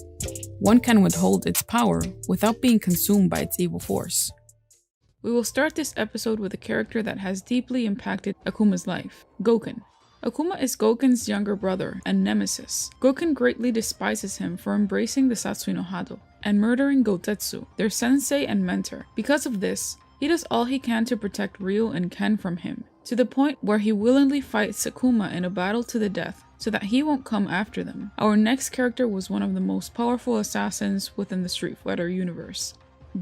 one can withhold its power without being consumed by its evil force. We will start this episode with a character that has deeply impacted Akuma's life, Goken. Akuma is Goken's younger brother and nemesis. Goken greatly despises him for embracing the Satsui no Hado and murdering Gotetsu, their sensei and mentor. Because of this, he does all he can to protect Ryu and Ken from him, to the point where he willingly fights Akuma in a battle to the death so that he won't come after them. Our next character was one of the most powerful assassins within the Street Fighter universe,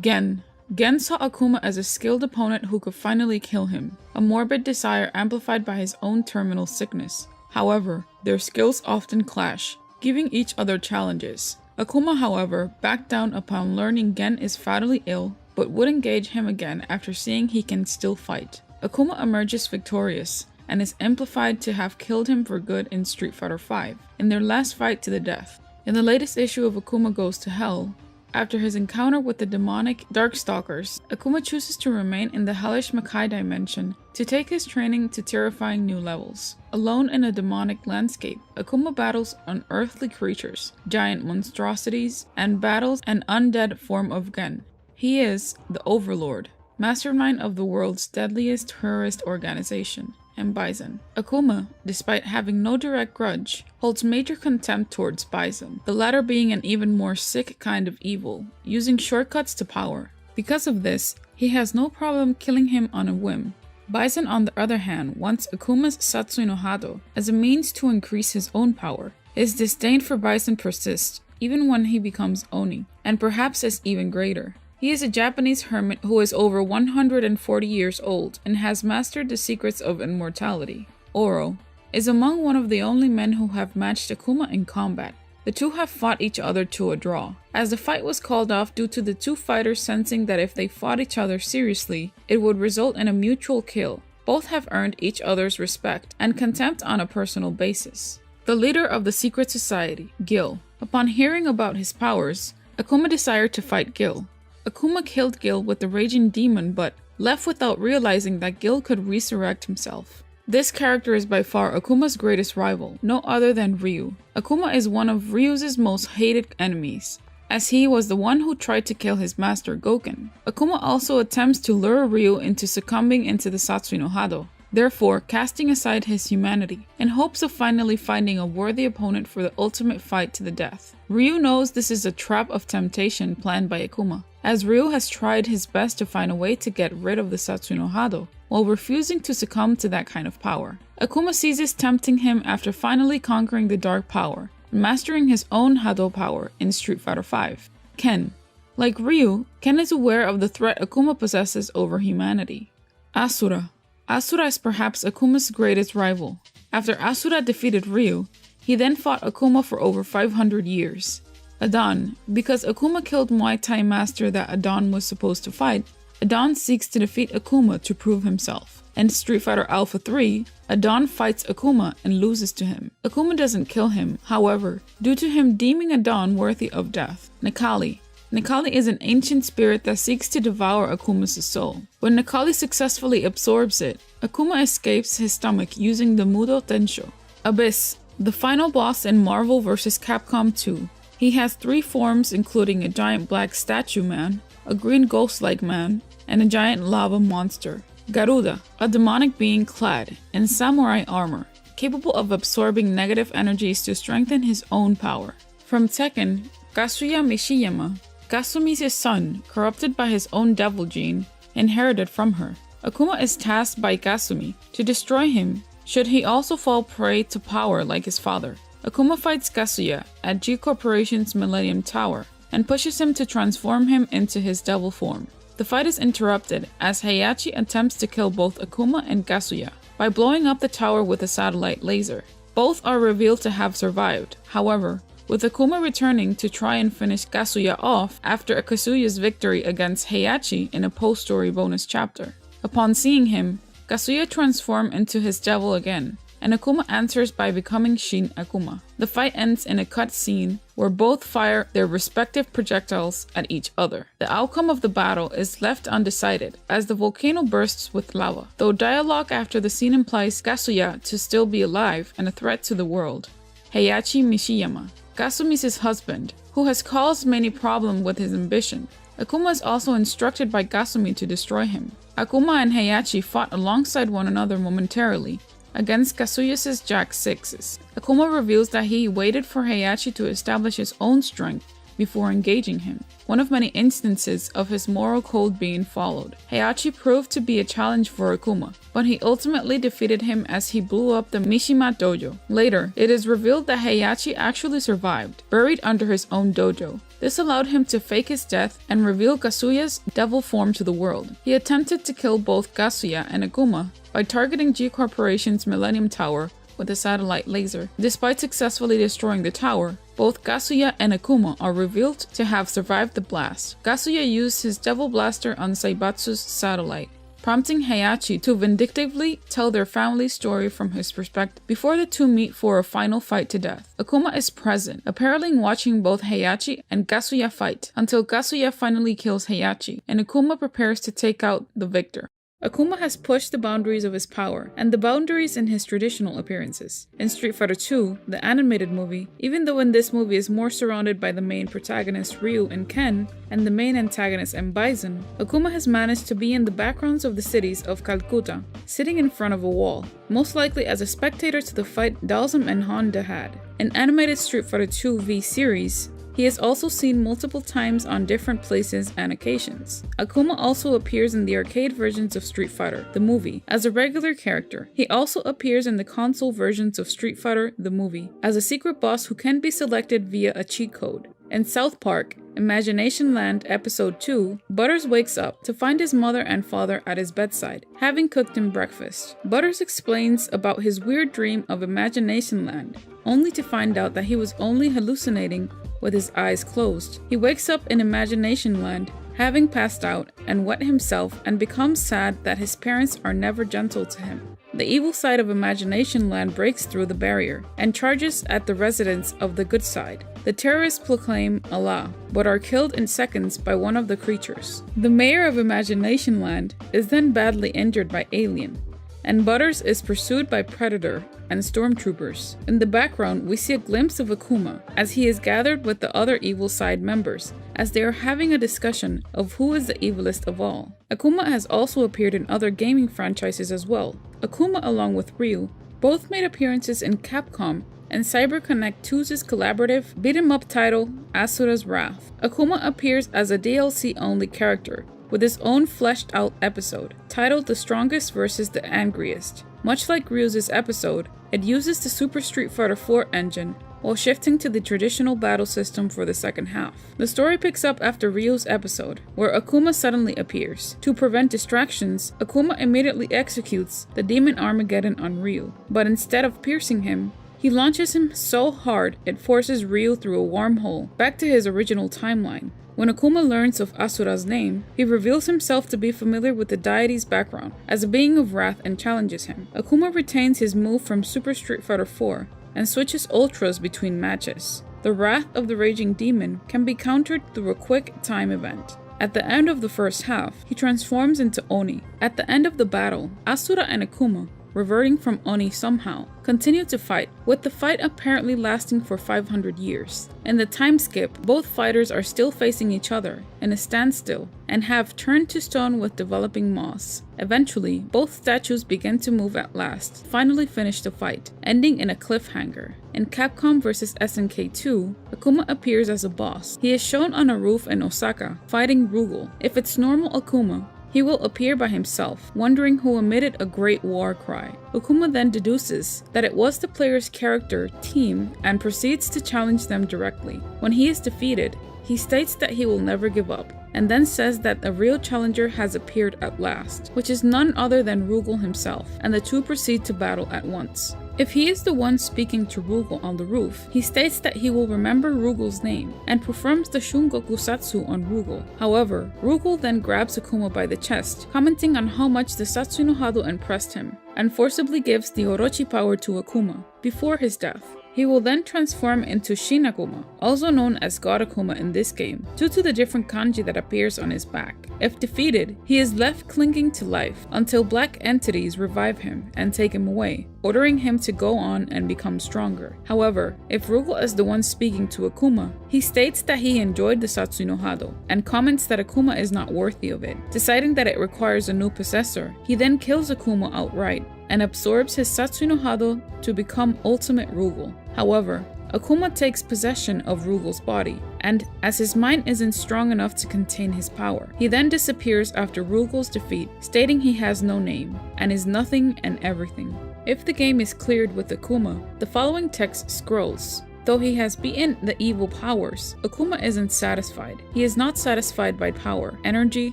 Gen. Gen saw Akuma as a skilled opponent who could finally kill him, a morbid desire amplified by his own terminal sickness. However, their skills often clash, giving each other challenges. Akuma, however, backed down upon learning Gen is fatally ill, but would engage him again after seeing he can still fight. Akuma emerges victorious, and is amplified to have killed him for good in Street Fighter V, in their last fight to the death. In the latest issue of Akuma Goes to Hell, after his encounter with the demonic Darkstalkers, Akuma chooses to remain in the hellish Makai dimension to take his training to terrifying new levels. Alone in a demonic landscape, Akuma battles unearthly creatures, giant monstrosities, and battles an undead form of Gen. He is the Overlord, mastermind of the world's deadliest terrorist organization, and Bison. Akuma, despite having no direct grudge, holds major contempt towards Bison, the latter being an even more sick kind of evil, using shortcuts to power. Because of this, he has no problem killing him on a whim. Bison, on the other hand, wants Akuma's Satsui no Hado as a means to increase his own power. His disdain for Bison persists, even when he becomes Oni, and perhaps is even greater. He is a Japanese hermit who is over 140 years old and has mastered the secrets of immortality. Oro is among one of the only men who have matched Akuma in combat. The two have fought each other to a draw, as the fight was called off due to the two fighters sensing that if they fought each other seriously, it would result in a mutual kill. Both have earned each other's respect and contempt on a personal basis. The leader of the secret society, Gil. Upon hearing about his powers, Akuma desired to fight Gil. Akuma killed Gil with the raging demon but left without realizing that Gil could resurrect himself. This character is by far Akuma's greatest rival, no other than Ryu. Akuma is one of Ryu's most hated enemies, as he was the one who tried to kill his master Goken. Akuma also attempts to lure Ryu into succumbing into the Satsui no Hado, therefore casting aside his humanity, in hopes of finally finding a worthy opponent for the ultimate fight to the death. Ryu knows this is a trap of temptation planned by Akuma, as Ryu has tried his best to find a way to get rid of the Satsui no Hado, while refusing to succumb to that kind of power. Akuma sees this tempting him after finally conquering the dark power, and mastering his own Hado power in Street Fighter V. Ken. Like Ryu, Ken is aware of the threat Akuma possesses over humanity. Asura. Asura is perhaps Akuma's greatest rival. After Asura defeated Ryu, he then fought Akuma for over 500 years. Adon. Because Akuma killed Muay Thai master that Adon was supposed to fight, Adon seeks to defeat Akuma to prove himself. In Street Fighter Alpha 3, Adon fights Akuma and loses to him. Akuma doesn't kill him, however, due to him deeming Adon worthy of death. Nekali. Nekali is an ancient spirit that seeks to devour Akuma's soul. When Nekali successfully absorbs it, Akuma escapes his stomach using the Mudo Tensho. Abyss. The final boss in Marvel vs. Capcom 2. He has 3 forms including a giant black statue man, a green ghost-like man, and a giant lava monster. Garuda, a demonic being clad in samurai armor, capable of absorbing negative energies to strengthen his own power. From Tekken, Kazuya Mishiyama, Kasumi's son, corrupted by his own devil gene, inherited from her. Akuma is tasked by Kasumi to destroy him should he also fall prey to power like his father. Akuma fights Kazuya at G Corporation's Millennium Tower and pushes him to transform him into his devil form. The fight is interrupted as Heihachi attempts to kill both Akuma and Kazuya by blowing up the tower with a satellite laser. Both are revealed to have survived, however, with Akuma returning to try and finish Kazuya off after Kazuya's victory against Heihachi in a post-story bonus chapter. Upon seeing him, Kazuya transforms into his devil again, and Akuma answers by becoming Shin Akuma. The fight ends in a cutscene where both fire their respective projectiles at each other. The outcome of the battle is left undecided, as the volcano bursts with lava, though dialogue after the scene implies Kazuya to still be alive and a threat to the world. Heihachi Mishiyama, Kasumi's husband, who has caused many problems with his ambition. Akuma is also instructed by Kasumi to destroy him. Akuma and Heihachi fought alongside one another momentarily against Kazuya's Jack 6s. Akuma reveals that he waited for Heihachi to establish his own strength before engaging him, one of many instances of his moral code being followed. Heihachi proved to be a challenge for Akuma, but he ultimately defeated him as he blew up the Mishima dojo. Later, it is revealed that Heihachi actually survived, buried under his own dojo. This allowed him to fake his death and reveal Kazuya's devil form to the world. He attempted to kill both Kazuya and Akuma by targeting G Corporation's Millennium Tower with a satellite laser. Despite successfully destroying the tower, both Kazuya and Akuma are revealed to have survived the blast. Kazuya used his Devil Blaster on Saibatsu's satellite, prompting Heihachi to vindictively tell their family story from his perspective before the two meet for a final fight to death. Akuma is present, apparently watching both Heihachi and Kazuya fight, until Kazuya finally kills Heihachi, and Akuma prepares to take out the victor. Akuma has pushed the boundaries of his power, and the boundaries in his traditional appearances. In Street Fighter II, the animated movie, even though in this movie is more surrounded by the main protagonists Ryu and Ken, and the main antagonist M. Bison, Akuma has managed to be in the backgrounds of the cities of Calcutta, sitting in front of a wall, most likely as a spectator to the fight Dalsum and Honda had. In animated Street Fighter II V series, he is also seen multiple times on different places and occasions. Akuma also appears in the arcade versions of Street Fighter, the movie, as a regular character. He also appears in the console versions of Street Fighter, the movie, as a secret boss who can be selected via a cheat code. In South Park, Imagination Land Episode 2, Butters wakes up to find his mother and father at his bedside, having cooked him breakfast. Butters explains about his weird dream of Imagination Land, only to find out that he was only hallucinating with his eyes closed. He wakes up in Imagination Land, having passed out and wet himself, and becomes sad that his parents are never gentle to him. The evil side of Imagination Land breaks through the barrier and charges at the residents of the good side. The terrorists proclaim Allah, but are killed in seconds by one of the creatures. The mayor of Imagination Land is then badly injured by Alien, and Butters is pursued by Predator and stormtroopers. In the background, we see a glimpse of Akuma as he is gathered with the other evil side members as they are having a discussion of who is the evilest of all. Akuma has also appeared in other gaming franchises as well. Akuma, along with Ryu, both made appearances in Capcom and CyberConnect 2's collaborative beat-em-up title Asura's Wrath. Akuma appears as a DLC-only character with his own fleshed-out episode titled The Strongest vs. the Angriest. Much like Ryu's episode, it uses the Super Street Fighter 4 engine while shifting to the traditional battle system for the second half. The story picks up after Ryu's episode, where Akuma suddenly appears. To prevent distractions, Akuma immediately executes the Demon Armageddon on Ryu, but instead of piercing him, he launches him so hard it forces Ryu through a wormhole back to his original timeline. When Akuma learns of Asura's name, he reveals himself to be familiar with the deity's background as a being of wrath and challenges him. Akuma retains his move from Super Street Fighter 4 and switches ultras between matches. The wrath of the raging demon can be countered through a quick time event. At the end of the first half, he transforms into Oni. At the end of the battle, Asura and Akuma, reverting from Oni somehow, continue to fight, with the fight apparently lasting for 500 years. In the time skip, both fighters are still facing each other in a standstill and have turned to stone with developing moss. Eventually, both statues begin to move at last, finally finish the fight, ending in a cliffhanger. In Capcom vs SNK 2, Akuma appears as a boss. He is shown on a roof in Osaka, fighting Rugal. If it's normal Akuma, he will appear by himself, wondering who emitted a great war cry. Akuma then deduces that it was the player's character, team, and proceeds to challenge them directly. When he is defeated, he states that he will never give up, and then says that a real challenger has appeared at last, which is none other than Rugal himself, and the two proceed to battle at once. If he is the one speaking to Rugal on the roof, he states that he will remember Rugal's name and performs the Shungokusatsu on Rugal. However, Rugal then grabs Akuma by the chest, commenting on how much the Satsui no Hado impressed him, and forcibly gives the Orochi power to Akuma before his death. He will then transform into Shin Akuma, also known as God Akuma in this game, due to the different kanji that appears on his back. If defeated, he is left clinging to life until black entities revive him and take him away, ordering him to go on and become stronger. However, if Rugal is the one speaking to Akuma, he states that he enjoyed the Satsui no Hado and comments that Akuma is not worthy of it. Deciding that it requires a new possessor, he then kills Akuma outright and absorbs his Satsui no Hado to become Ultimate Rugal. However, Akuma takes possession of Rugal's body, and as his mind isn't strong enough to contain his power, he then disappears after Rugal's defeat, stating he has no name and is nothing and everything. If the game is cleared with Akuma, the following text scrolls. Though he has beaten the evil powers, Akuma isn't satisfied. He is not satisfied by power, energy,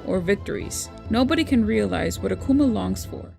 or victories. Nobody can realize what Akuma longs for.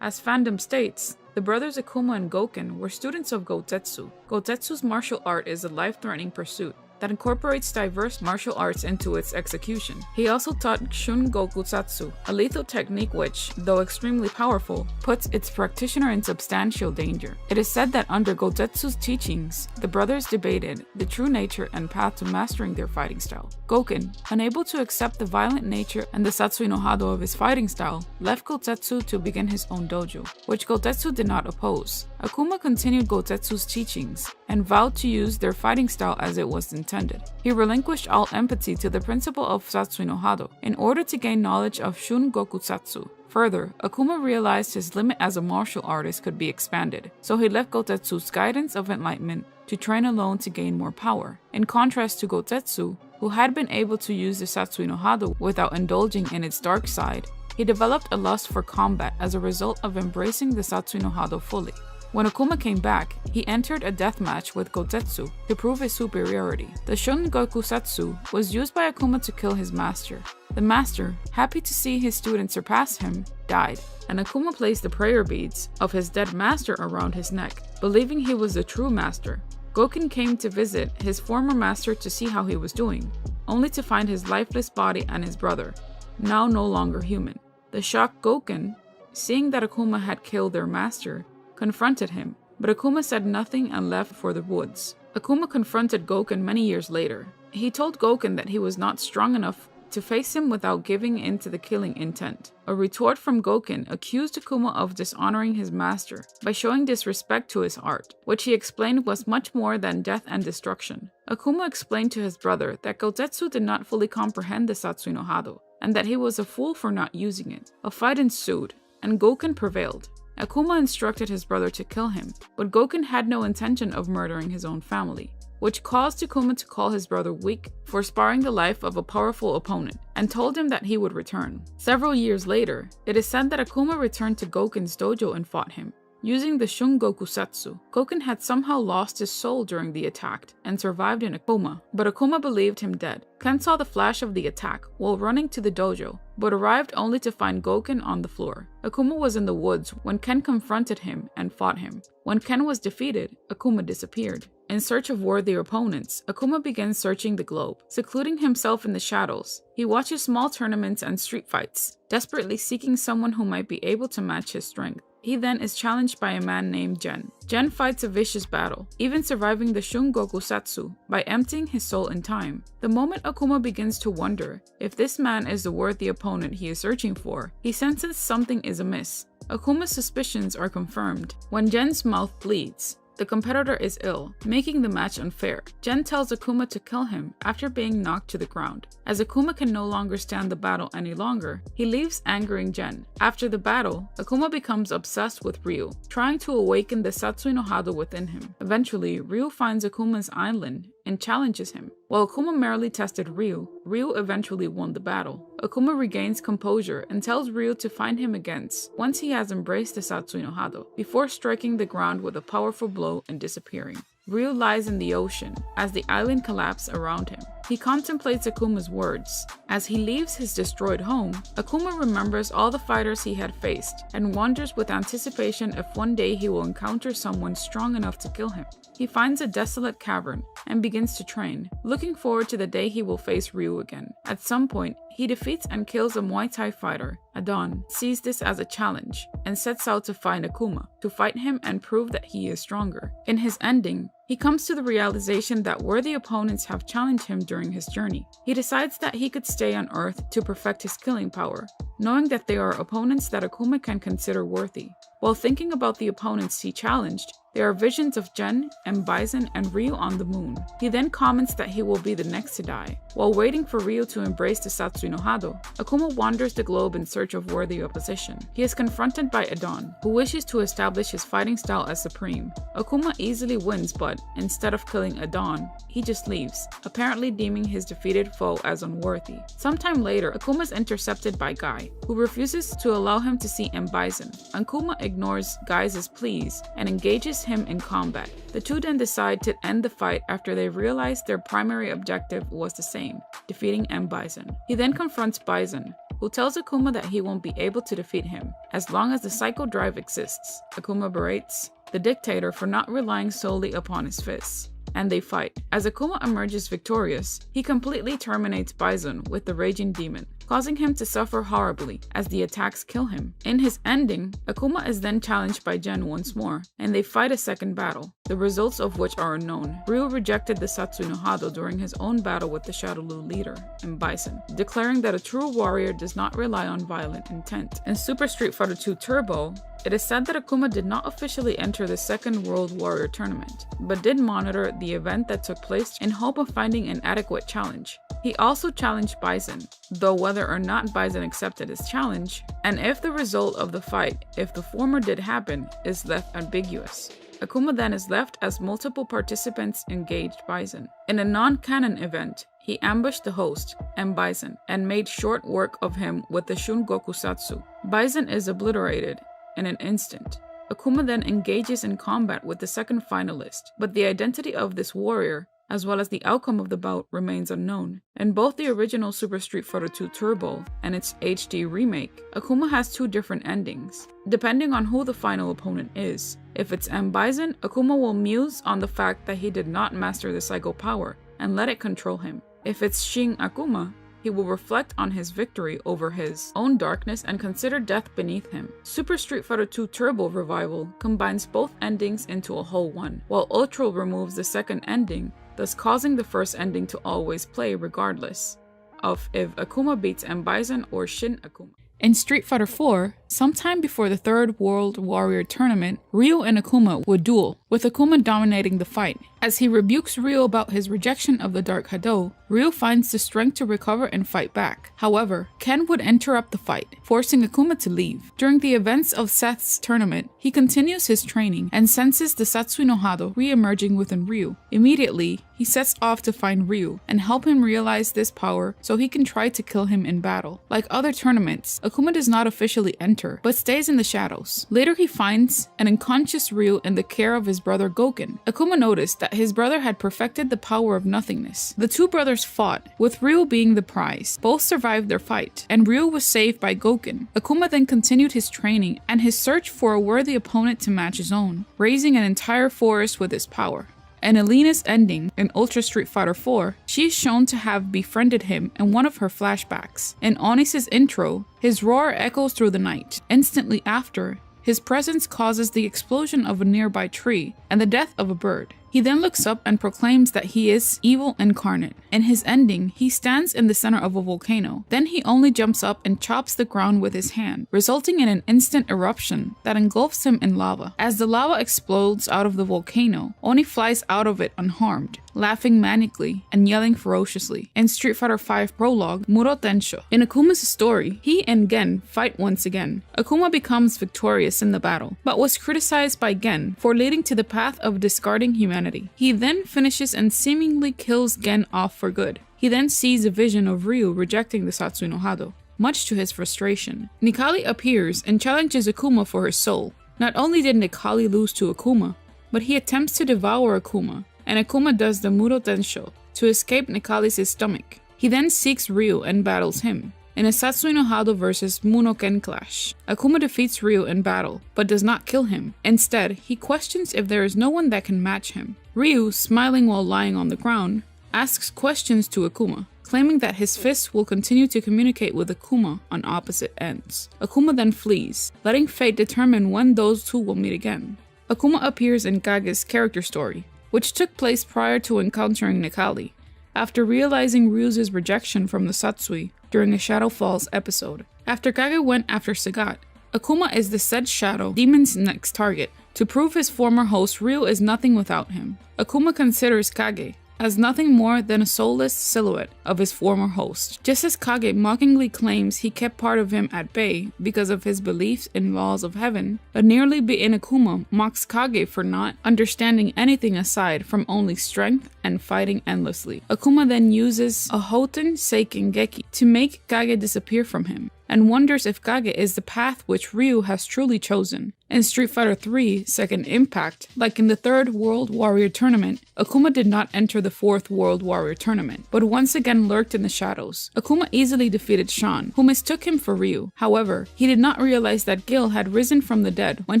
As fandom states, the brothers Akuma and Goken were students of Gotetsu. Gotetsu's martial art is a life-threatening pursuit that incorporates diverse martial arts into its execution. He also taught Shungokusatsu, a lethal technique which, though extremely powerful, puts its practitioner in substantial danger. It is said that under Gotetsu's teachings, the brothers debated the true nature and path to mastering their fighting style. Goken, unable to accept the violent nature and the Satsui no Hado of his fighting style, left Gotetsu to begin his own dojo, which Gotetsu did not oppose. Akuma continued Gotetsu's teachings and vowed to use their fighting style as it was intended. He relinquished all empathy to the principle of Satsui no Hado in order to gain knowledge of Shungokusatsu. Further, Akuma realized his limit as a martial artist could be expanded, so he left Gotetsu's guidance of enlightenment to train alone to gain more power. In contrast to Gotetsu, who had been able to use the Satsui no Hado without indulging in its dark side, he developed a lust for combat as a result of embracing the Satsui no Hado fully. When Akuma came back, he entered a death match with Gozetsu to prove his superiority. The Shun Gokusatsu was used by Akuma to kill his master. The master, happy to see his student surpass him, died, and Akuma placed the prayer beads of his dead master around his neck, believing he was the true master. Goken came to visit his former master to see how he was doing, only to find his lifeless body and his brother, now no longer human. The shocked Goken, seeing that Akuma had killed their master, confronted him, but Akuma said nothing and left for the woods. Akuma confronted Goken many years later. He told Goken that he was not strong enough to face him without giving in to the killing intent. A retort from Goken accused Akuma of dishonoring his master by showing disrespect to his art, which he explained was much more than death and destruction. Akuma explained to his brother that Gozetsu did not fully comprehend the Satsui no Hado, and that he was a fool for not using it. A fight ensued, and Goken prevailed. Akuma instructed his brother to kill him, but Goken had no intention of murdering his own family, which caused Akuma to call his brother weak for sparing the life of a powerful opponent, and told him that he would return. Several years later, it is said that Akuma returned to Goken's dojo and fought him. Using the Shun Gokusatsu, Goken had somehow lost his soul during the attack and survived in Akuma, but Akuma believed him dead. Ken saw the flash of the attack while running to the dojo, but arrived only to find Goken on the floor. Akuma was in the woods when Ken confronted him and fought him. When Ken was defeated, Akuma disappeared. In search of worthy opponents, Akuma begins searching the globe. Secluding himself in the shadows, he watches small tournaments and street fights, desperately seeking someone who might be able to match his strength. He then is challenged by a man named Gen. Gen fights a vicious battle, even surviving the Shun Gokusatsu by emptying his soul in time. The moment Akuma begins to wonder if this man is the worthy opponent he is searching for, he senses something is amiss. Akuma's suspicions are confirmed when Gen's mouth bleeds. The competitor is ill, making the match unfair. Gen tells Akuma to kill him after being knocked to the ground. As Akuma can no longer stand the battle any longer, he leaves, angering Gen. After the battle, Akuma becomes obsessed with Ryu, trying to awaken the Satsui no Hado within him. Eventually, Ryu finds Akuma's island and challenges him. While Akuma merely tested Ryu, Ryu eventually won the battle. Akuma regains composure and tells Ryu to find him again once he has embraced the Satsui no Hado, before striking the ground with a powerful blow and disappearing. Ryu lies in the ocean as the island collapses around him. He contemplates Akuma's words. As he leaves his destroyed home, Akuma remembers all the fighters he had faced and wonders with anticipation if one day he will encounter someone strong enough to kill him. He finds a desolate cavern and begins to train, looking forward to the day he will face Ryu again. At some point, he defeats and kills a Muay Thai fighter. Adon sees this as a challenge and sets out to find Akuma, to fight him and prove that he is stronger. In his ending, he comes to the realization that worthy opponents have challenged him during his journey. He decides that he could stay on Earth to perfect his killing power, knowing that they are opponents that Akuma can consider worthy. While thinking about the opponents he challenged, there are visions of Gen, and Bison, and Ryu on the moon. He then comments that he will be the next to die. While waiting for Ryu to embrace the Satsui no Hado, Akuma wanders the globe in search of worthy opposition. He is confronted by Adon, who wishes to establish his fighting style as supreme. Akuma easily wins, but instead of killing Adon, he just leaves, apparently deeming his defeated foe as unworthy. Sometime later, Akuma is intercepted by Guy, who refuses to allow him to see M. Bison. Akuma ignores Guy's pleas and engages him in combat. The two then decide to end the fight after they realize their primary objective was the same, defeating M. Bison. He then confronts Bison, who tells Akuma that he won't be able to defeat him as long as the psycho drive exists. Akuma berates the dictator for not relying solely upon his fists, and they fight. As Akuma emerges victorious, he completely terminates Bison with the raging demon, causing him to suffer horribly as the attacks kill him. In his ending, Akuma is then challenged by Gen once more, and they fight a second battle, the results of which are unknown. Ryu rejected the Satsui no Hado during his own battle with the Shadowloo leader, M. Bison, declaring that a true warrior does not rely on violent intent. In Super Street Fighter II Turbo, it is said that Akuma did not officially enter the Second World Warrior Tournament, but did monitor the event that took place in hope of finding an adequate challenge. He also challenged Bison, though whether or not Bison accepted his challenge, and if the result of the fight, if the former did happen, is left ambiguous. Akuma then is left as multiple participants engaged Bison. In a non-canon event, he ambushed the host, M. Bison, and made short work of him with the Shun Gokusatsu. Bison is obliterated in an instant. Akuma then engages in combat with the second finalist, but the identity of this warrior, as well as the outcome of the bout, remains unknown. In both the original Super Street Fighter II Turbo and its HD remake, Akuma has two different endings, depending on who the final opponent is. If it's M. Bison, Akuma will muse on the fact that he did not master the Psycho Power and let it control him. If it's Shin Akuma, he will reflect on his victory over his own darkness and consider death beneath him. Super Street Fighter II Turbo Revival combines both endings into a whole one, while Ultra removes the second ending, thus causing the first ending to always play regardless of if Akuma beats M. Bison or Shin Akuma. In Street Fighter IV, sometime before the Third World Warrior Tournament, Ryu and Akuma would duel, with Akuma dominating the fight. As he rebukes Ryu about his rejection of the Dark Hado, Ryu finds the strength to recover and fight back. However, Ken would interrupt the fight, forcing Akuma to leave. During the events of Seth's tournament, he continues his training and senses the Satsui no Hado re-emerging within Ryu. Immediately, he sets off to find Ryu and help him realize this power so he can try to kill him in battle. Like other tournaments, Akuma does not officially enter, but stays in the shadows. Later he finds an unconscious Ryu in the care of his brother Goken. Akuma noticed that his brother had perfected the power of nothingness. The two brothers fought, with Ryu being the prize. Both survived their fight, and Ryu was saved by Goken. Akuma then continued his training and his search for a worthy opponent to match his own, raising an entire forest with his power. In Alina's ending, in Ultra Street Fighter IV, she is shown to have befriended him in one of her flashbacks. In Onyx's intro, his roar echoes through the night. Instantly after, his presence causes the explosion of a nearby tree and the death of a bird. He then looks up and proclaims that he is evil incarnate. In his ending, he stands in the center of a volcano. Then he only jumps up and chops the ground with his hand, resulting in an instant eruption that engulfs him in lava. As the lava explodes out of the volcano, Oni flies out of it unharmed, laughing manically and yelling ferociously. In Street Fighter V Prologue, Muro Tensho. In Akuma's story, he and Gen fight once again. Akuma becomes victorious in the battle, but was criticized by Gen for leading to the path of discarding humanity. He then finishes and seemingly kills Gen off for good. He then sees a vision of Ryu rejecting the Satsui no Hado. Much to his frustration, Nikali appears and challenges Akuma for her soul. Not only did Nikali lose to Akuma, but he attempts to devour Akuma, and Akuma does the Muro Tensho to escape Nikali's stomach. He then seeks Ryu and battles him. In a Satsui no Hado vs Munoken clash, Akuma defeats Ryu in battle, but does not kill him. Instead, he questions if there is no one that can match him. Ryu, smiling while lying on the ground, asks questions to Akuma, claiming that his fists will continue to communicate with Akuma on opposite ends. Akuma then flees, letting fate determine when those two will meet again. Akuma appears in Kage's character story, which took place prior to encountering Nikali, after realizing Ryu's rejection from the Satsui during a Shadow Falls episode. After Kage went after Sagat, Akuma is the said Shadow Demon's next target. To prove his former host Ryu is nothing without him, Akuma considers Kage as nothing more than a soulless silhouette of his former host. Just as Kage mockingly claims he kept part of him at bay because of his beliefs in laws of heaven, a nearly beaten Akuma mocks Kage for not understanding anything aside from only strength and fighting endlessly. Akuma then uses a Houten Seiken Geki to make Kage disappear from him, and wonders if Kage is the path which Ryu has truly chosen. In Street Fighter III Second Impact, like in the Third World Warrior Tournament, Akuma did not enter the Fourth World Warrior Tournament, but once again lurked in the shadows. Akuma easily defeated Sean, who mistook him for Ryu. However, he did not realize that Gil had risen from the dead when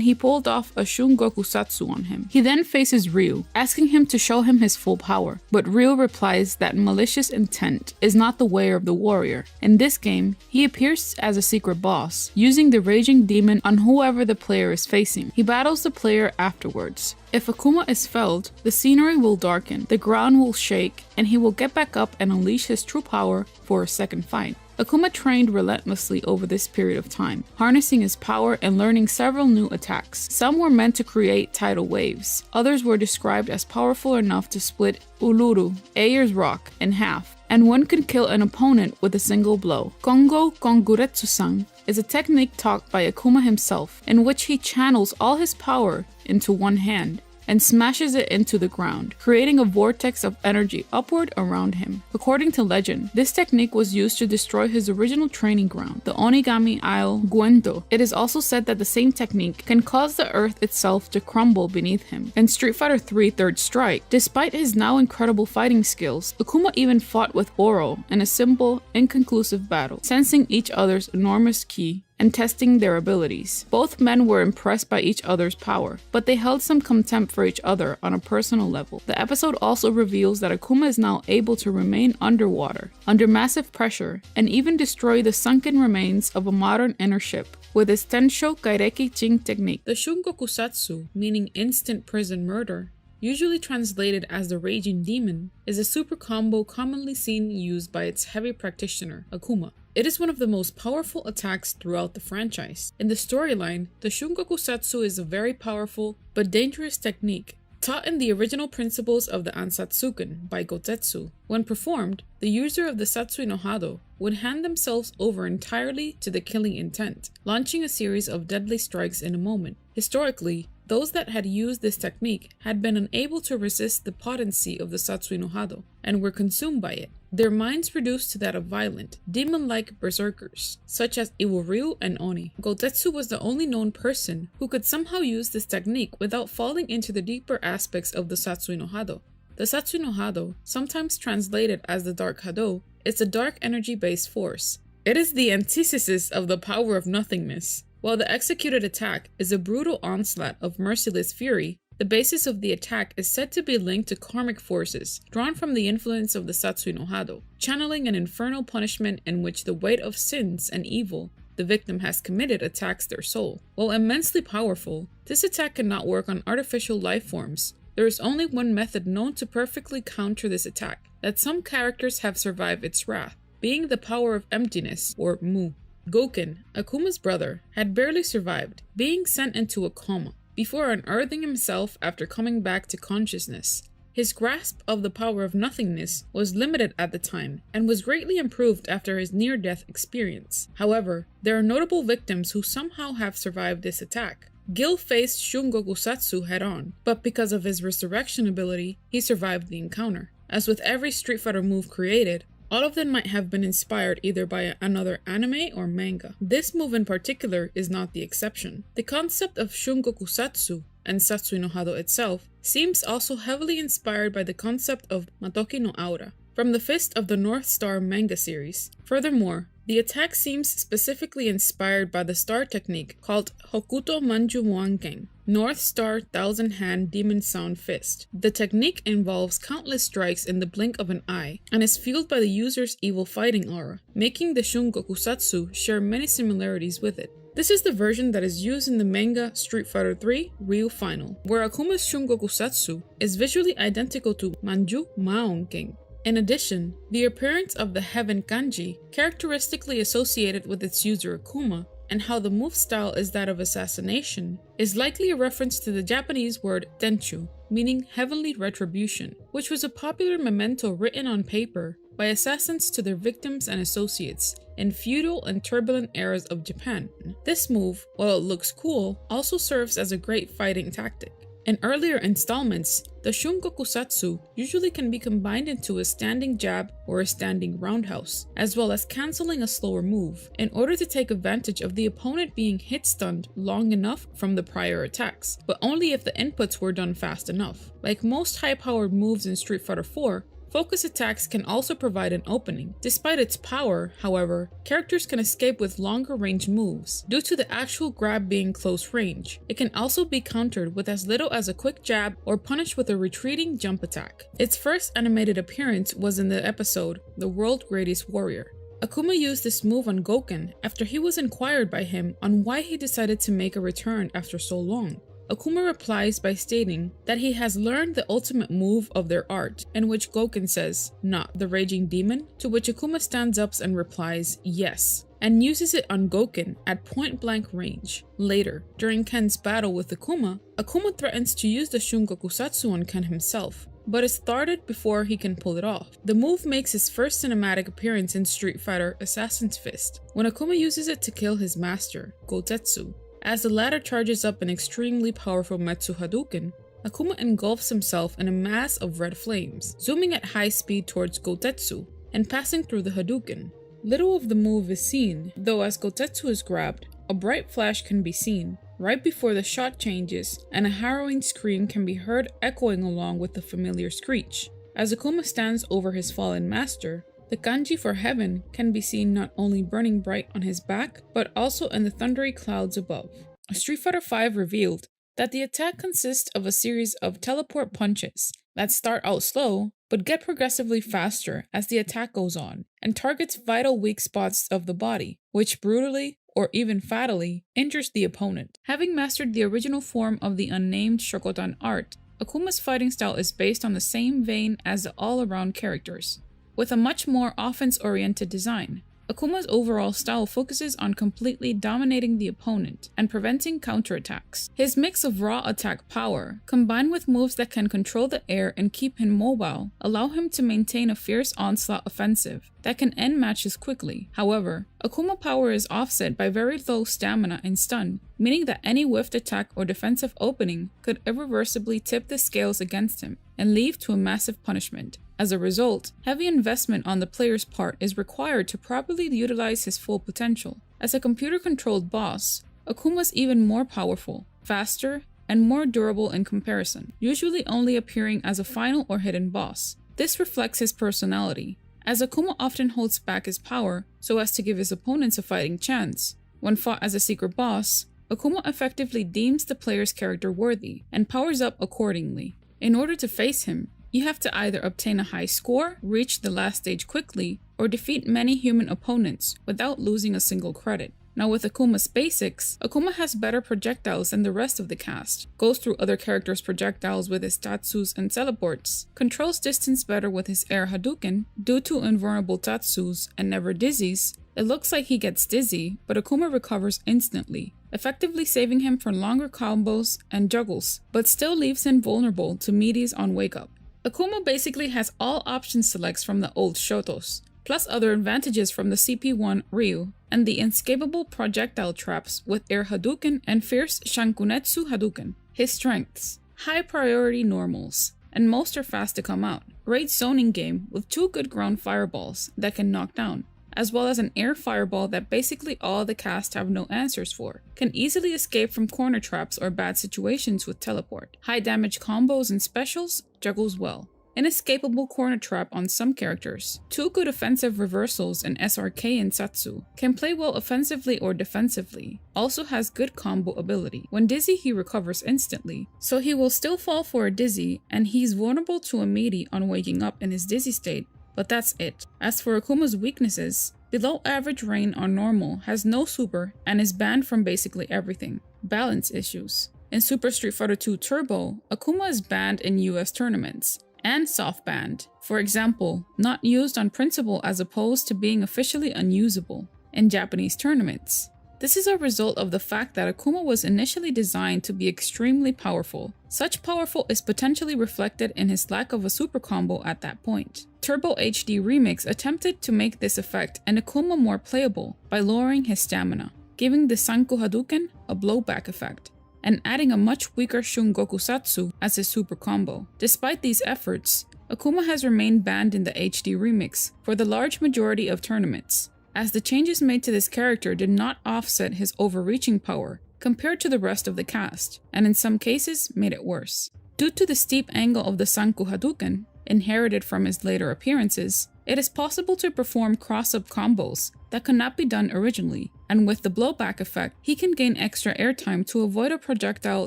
he pulled off a Shungoku Satsu on him. He then faces Ryu, asking him to show him his full power, but Ryu replies that malicious intent is not the way of the warrior. In this game, he appears as a secret boss, using the Raging Demon on whoever the player is facing. He battles the player afterwards. If Akuma is felled, the scenery will darken, the ground will shake, and he will get back up and unleash his true power for a second fight. Akuma trained relentlessly over this period of time, harnessing his power and learning several new attacks. Some were meant to create tidal waves, others were described as powerful enough to split Uluru, Ayer's Rock, in half, and one could kill an opponent with a single blow. Kongo Konguretsu-san is a technique taught by Akuma himself, in which he channels all his power into one hand, and smashes it into the ground, creating a vortex of energy upward around him. According to legend, this technique was used to destroy his original training ground, the Onigami Isle Gwendo. It is also said that the same technique can cause the earth itself to crumble beneath him. In Street Fighter III Third Strike, despite his now incredible fighting skills, Akuma even fought with Oro in a simple, inconclusive battle, sensing each other's enormous ki and testing their abilities. Both men were impressed by each other's power, but they held some contempt for each other on a personal level. The episode also reveals that Akuma is now able to remain underwater, under massive pressure, and even destroy the sunken remains of a modern inner ship with his Tensho Kaireki Jing technique. The Shungokusatsu, meaning instant prison murder, usually translated as the Raging Demon, is a super combo commonly seen used by its heavy practitioner, Akuma. It is one of the most powerful attacks throughout the franchise. In the storyline, the Shungokusatsu is a very powerful but dangerous technique taught in the original principles of the Ansatsuken by Gotetsu. When performed, the user of the Satsui no Hado would hand themselves over entirely to the killing intent, launching a series of deadly strikes in a moment. Historically, those that had used this technique had been unable to resist the potency of the Satsui no Hado and were consumed by it, their minds reduced to that of violent, demon-like berserkers, such as Iworyu and Oni. Gotetsu was the only known person who could somehow use this technique without falling into the deeper aspects of the Satsui no Hado. The Satsui no Hado, sometimes translated as the Dark Hado, is a dark energy-based force. It is the antithesis of the power of nothingness. While the executed attack is a brutal onslaught of merciless fury, the basis of the attack is said to be linked to karmic forces drawn from the influence of the Satsui no Hado, channeling an infernal punishment in which the weight of sins and evil the victim has committed attacks their soul. While immensely powerful, this attack cannot work on artificial life forms. There is only one method known to perfectly counter this attack, that some characters have survived its wrath, being the power of emptiness, or Mu. Goken, Akuma's brother, had barely survived, being sent into a coma, before unearthing himself after coming back to consciousness. His grasp of the power of nothingness was limited at the time, and was greatly improved after his near-death experience. However, there are notable victims who somehow have survived this attack. Gil faced Shungokusatsu head-on, but because of his resurrection ability, he survived the encounter. As with every Street Fighter move created, all of them might have been inspired either by another anime or manga. This move in particular is not the exception. The concept of Shungokusatsu and Satsui no Hado itself seems also heavily inspired by the concept of Matoki no Aura from the Fist of the North Star manga series. Furthermore, the attack seems specifically inspired by the star technique called Hokuto Manju Muanken, North Star Thousand Hand Demon Sound Fist. The technique involves countless strikes in the blink of an eye, and is fueled by the user's evil fighting aura, making the Shungokusatsu share many similarities with it. This is the version that is used in the manga Street Fighter III Ryu Final, where Akuma's Shungokusatsu is visually identical to Manju Maonken. In addition, the appearance of the Heaven Kanji, characteristically associated with its user Akuma, and how the move style is that of assassination, is likely a reference to the Japanese word tenchu, meaning heavenly retribution, which was a popular memento written on paper by assassins to their victims and associates in feudal and turbulent eras of Japan. This move, while it looks cool, also serves as a great fighting tactic. In earlier installments, the Shungokusatsu usually can be combined into a standing jab or a standing roundhouse, as well as cancelling a slower move, in order to take advantage of the opponent being hit-stunned long enough from the prior attacks, but only if the inputs were done fast enough. Like most high-powered moves in Street Fighter IV, focus attacks can also provide an opening. Despite its power, however, characters can escape with longer range moves, due to the actual grab being close range. It can also be countered with as little as a quick jab or punished with a retreating jump attack. Its first animated appearance was in the episode The World's Greatest Warrior. Akuma used this move on Goken after he was inquired by him on why he decided to make a return after so long. Akuma replies by stating that he has learned the ultimate move of their art, in which Goken says, "Not the Raging Demon?" To which Akuma stands up and replies, "Yes," and uses it on Goken at point-blank range. Later, during Ken's battle with Akuma, Akuma threatens to use the Shungokusatsu on Ken himself, but is thwarted before he can pull it off. The move makes his first cinematic appearance in Street Fighter Assassin's Fist, when Akuma uses it to kill his master, Gotetsu. As the latter charges up an extremely powerful Metsu Hadouken, Akuma engulfs himself in a mass of red flames, zooming at high speed towards Gotetsu and passing through the Hadouken. Little of the move is seen, though as Gotetsu is grabbed, a bright flash can be seen right before the shot changes, and a harrowing scream can be heard echoing along with the familiar screech. As Akuma stands over his fallen master, the kanji for heaven can be seen not only burning bright on his back, but also in the thundery clouds above. Street Fighter V revealed that the attack consists of a series of teleport punches that start out slow, but get progressively faster as the attack goes on, and targets vital weak spots of the body, which brutally, or even fatally, injures the opponent. Having mastered the original form of the unnamed Shokotan art, Akuma's fighting style is based on the same vein as the all-around characters, with a much more offense-oriented design. Akuma's overall style focuses on completely dominating the opponent and preventing counterattacks. His mix of raw attack power, combined with moves that can control the air and keep him mobile, allow him to maintain a fierce onslaught offensive that can end matches quickly. However, Akuma power is offset by very low stamina and stun, meaning that any whiffed attack or defensive opening could irreversibly tip the scales against him and lead to a massive punishment. As a result, heavy investment on the player's part is required to properly utilize his full potential. As a computer-controlled boss, Akuma's even more powerful, faster, and more durable in comparison, usually only appearing as a final or hidden boss. This reflects his personality, as Akuma often holds back his power so as to give his opponents a fighting chance. When fought as a secret boss, Akuma effectively deems the player's character worthy and powers up accordingly. In order to face him, you have to either obtain a high score, reach the last stage quickly, or defeat many human opponents without losing a single credit. Now with Akuma's basics, Akuma has better projectiles than the rest of the cast, goes through other characters' projectiles with his tatsus and teleports, controls distance better with his air Hadouken due to invulnerable tatsus, and never dizzies. It looks like he gets dizzy, but Akuma recovers instantly, effectively saving him from longer combos and juggles, but still leaves him vulnerable to meaties on wake up. Akuma basically has all option selects from the old Shotos, plus other advantages from the CP1 Ryu, and the inescapable projectile traps with Air Hadouken and fierce Shankunetsu Hadouken. His strengths: high priority normals, and most are fast to come out. Great zoning game with 2 good ground fireballs that can knock down, as well as an air fireball that basically all the cast have no answers for. Can easily escape from corner traps or bad situations with teleport. High damage combos and specials, juggles well. Inescapable corner trap on some characters. 2 good offensive reversals in SRK and Satsu. Can play well offensively or defensively. Also has good combo ability. When dizzy, he recovers instantly, so he will still fall for a dizzy, and he's vulnerable to a meaty on waking up in his dizzy state. But that's it. As for Akuma's weaknesses, below average rain on normal, has no super, and is banned from basically everything. Balance issues. In Super Street Fighter 2 Turbo, Akuma is banned in US tournaments, and soft banned. For example, not used on principle as opposed to being officially unusable in Japanese tournaments. This is a result of the fact that Akuma was initially designed to be extremely powerful. Such powerful is potentially reflected in his lack of a super combo at that point. Turbo HD Remix attempted to make this effect and Akuma more playable by lowering his stamina, giving the Sanku Hadouken a blowback effect, and adding a much weaker Shun Gokusatsu as his super combo. Despite these efforts, Akuma has remained banned in the HD Remix for the large majority of tournaments, as the changes made to this character did not offset his overreaching power compared to the rest of the cast, and in some cases made it worse. Due to the steep angle of the Sanku Hadouken, inherited from his later appearances, it is possible to perform cross-up combos that could not be done originally, and with the blowback effect, he can gain extra airtime to avoid a projectile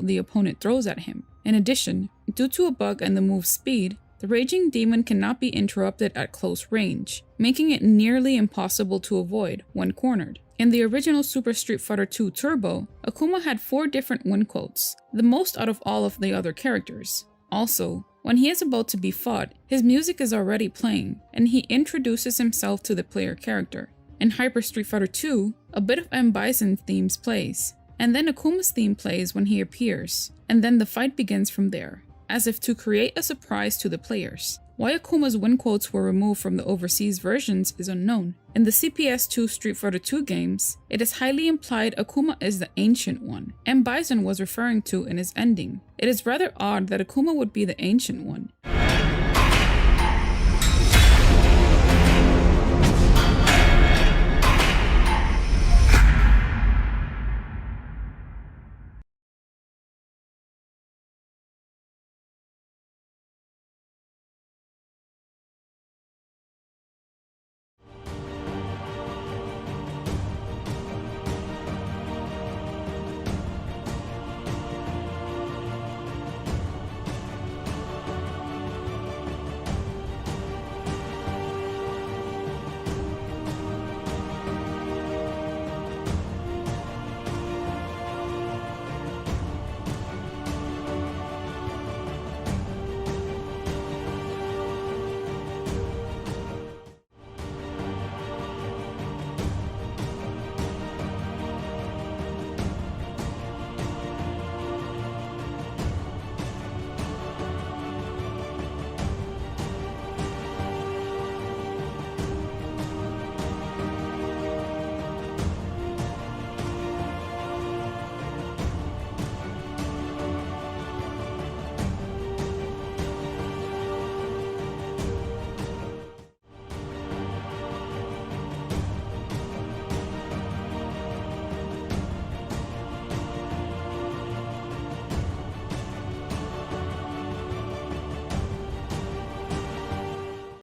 the opponent throws at him. In addition, due to a bug in the move's speed, the Raging Demon cannot be interrupted at close range, making it nearly impossible to avoid when cornered. In the original Super Street Fighter 2 Turbo, Akuma had 4 different win quotes, the most out of all of the other characters. Also, when he is about to be fought, his music is already playing, and he introduces himself to the player character. In Hyper Street Fighter 2, a bit of M. Bison's themes plays, and then Akuma's theme plays when he appears, and then the fight begins from there, as if to create a surprise to the players. Why Akuma's win quotes were removed from the overseas versions is unknown. In the CPS2 Street Fighter II games, it is highly implied Akuma is the Ancient One, and Bison was referring to in his ending. It is rather odd that Akuma would be the Ancient One.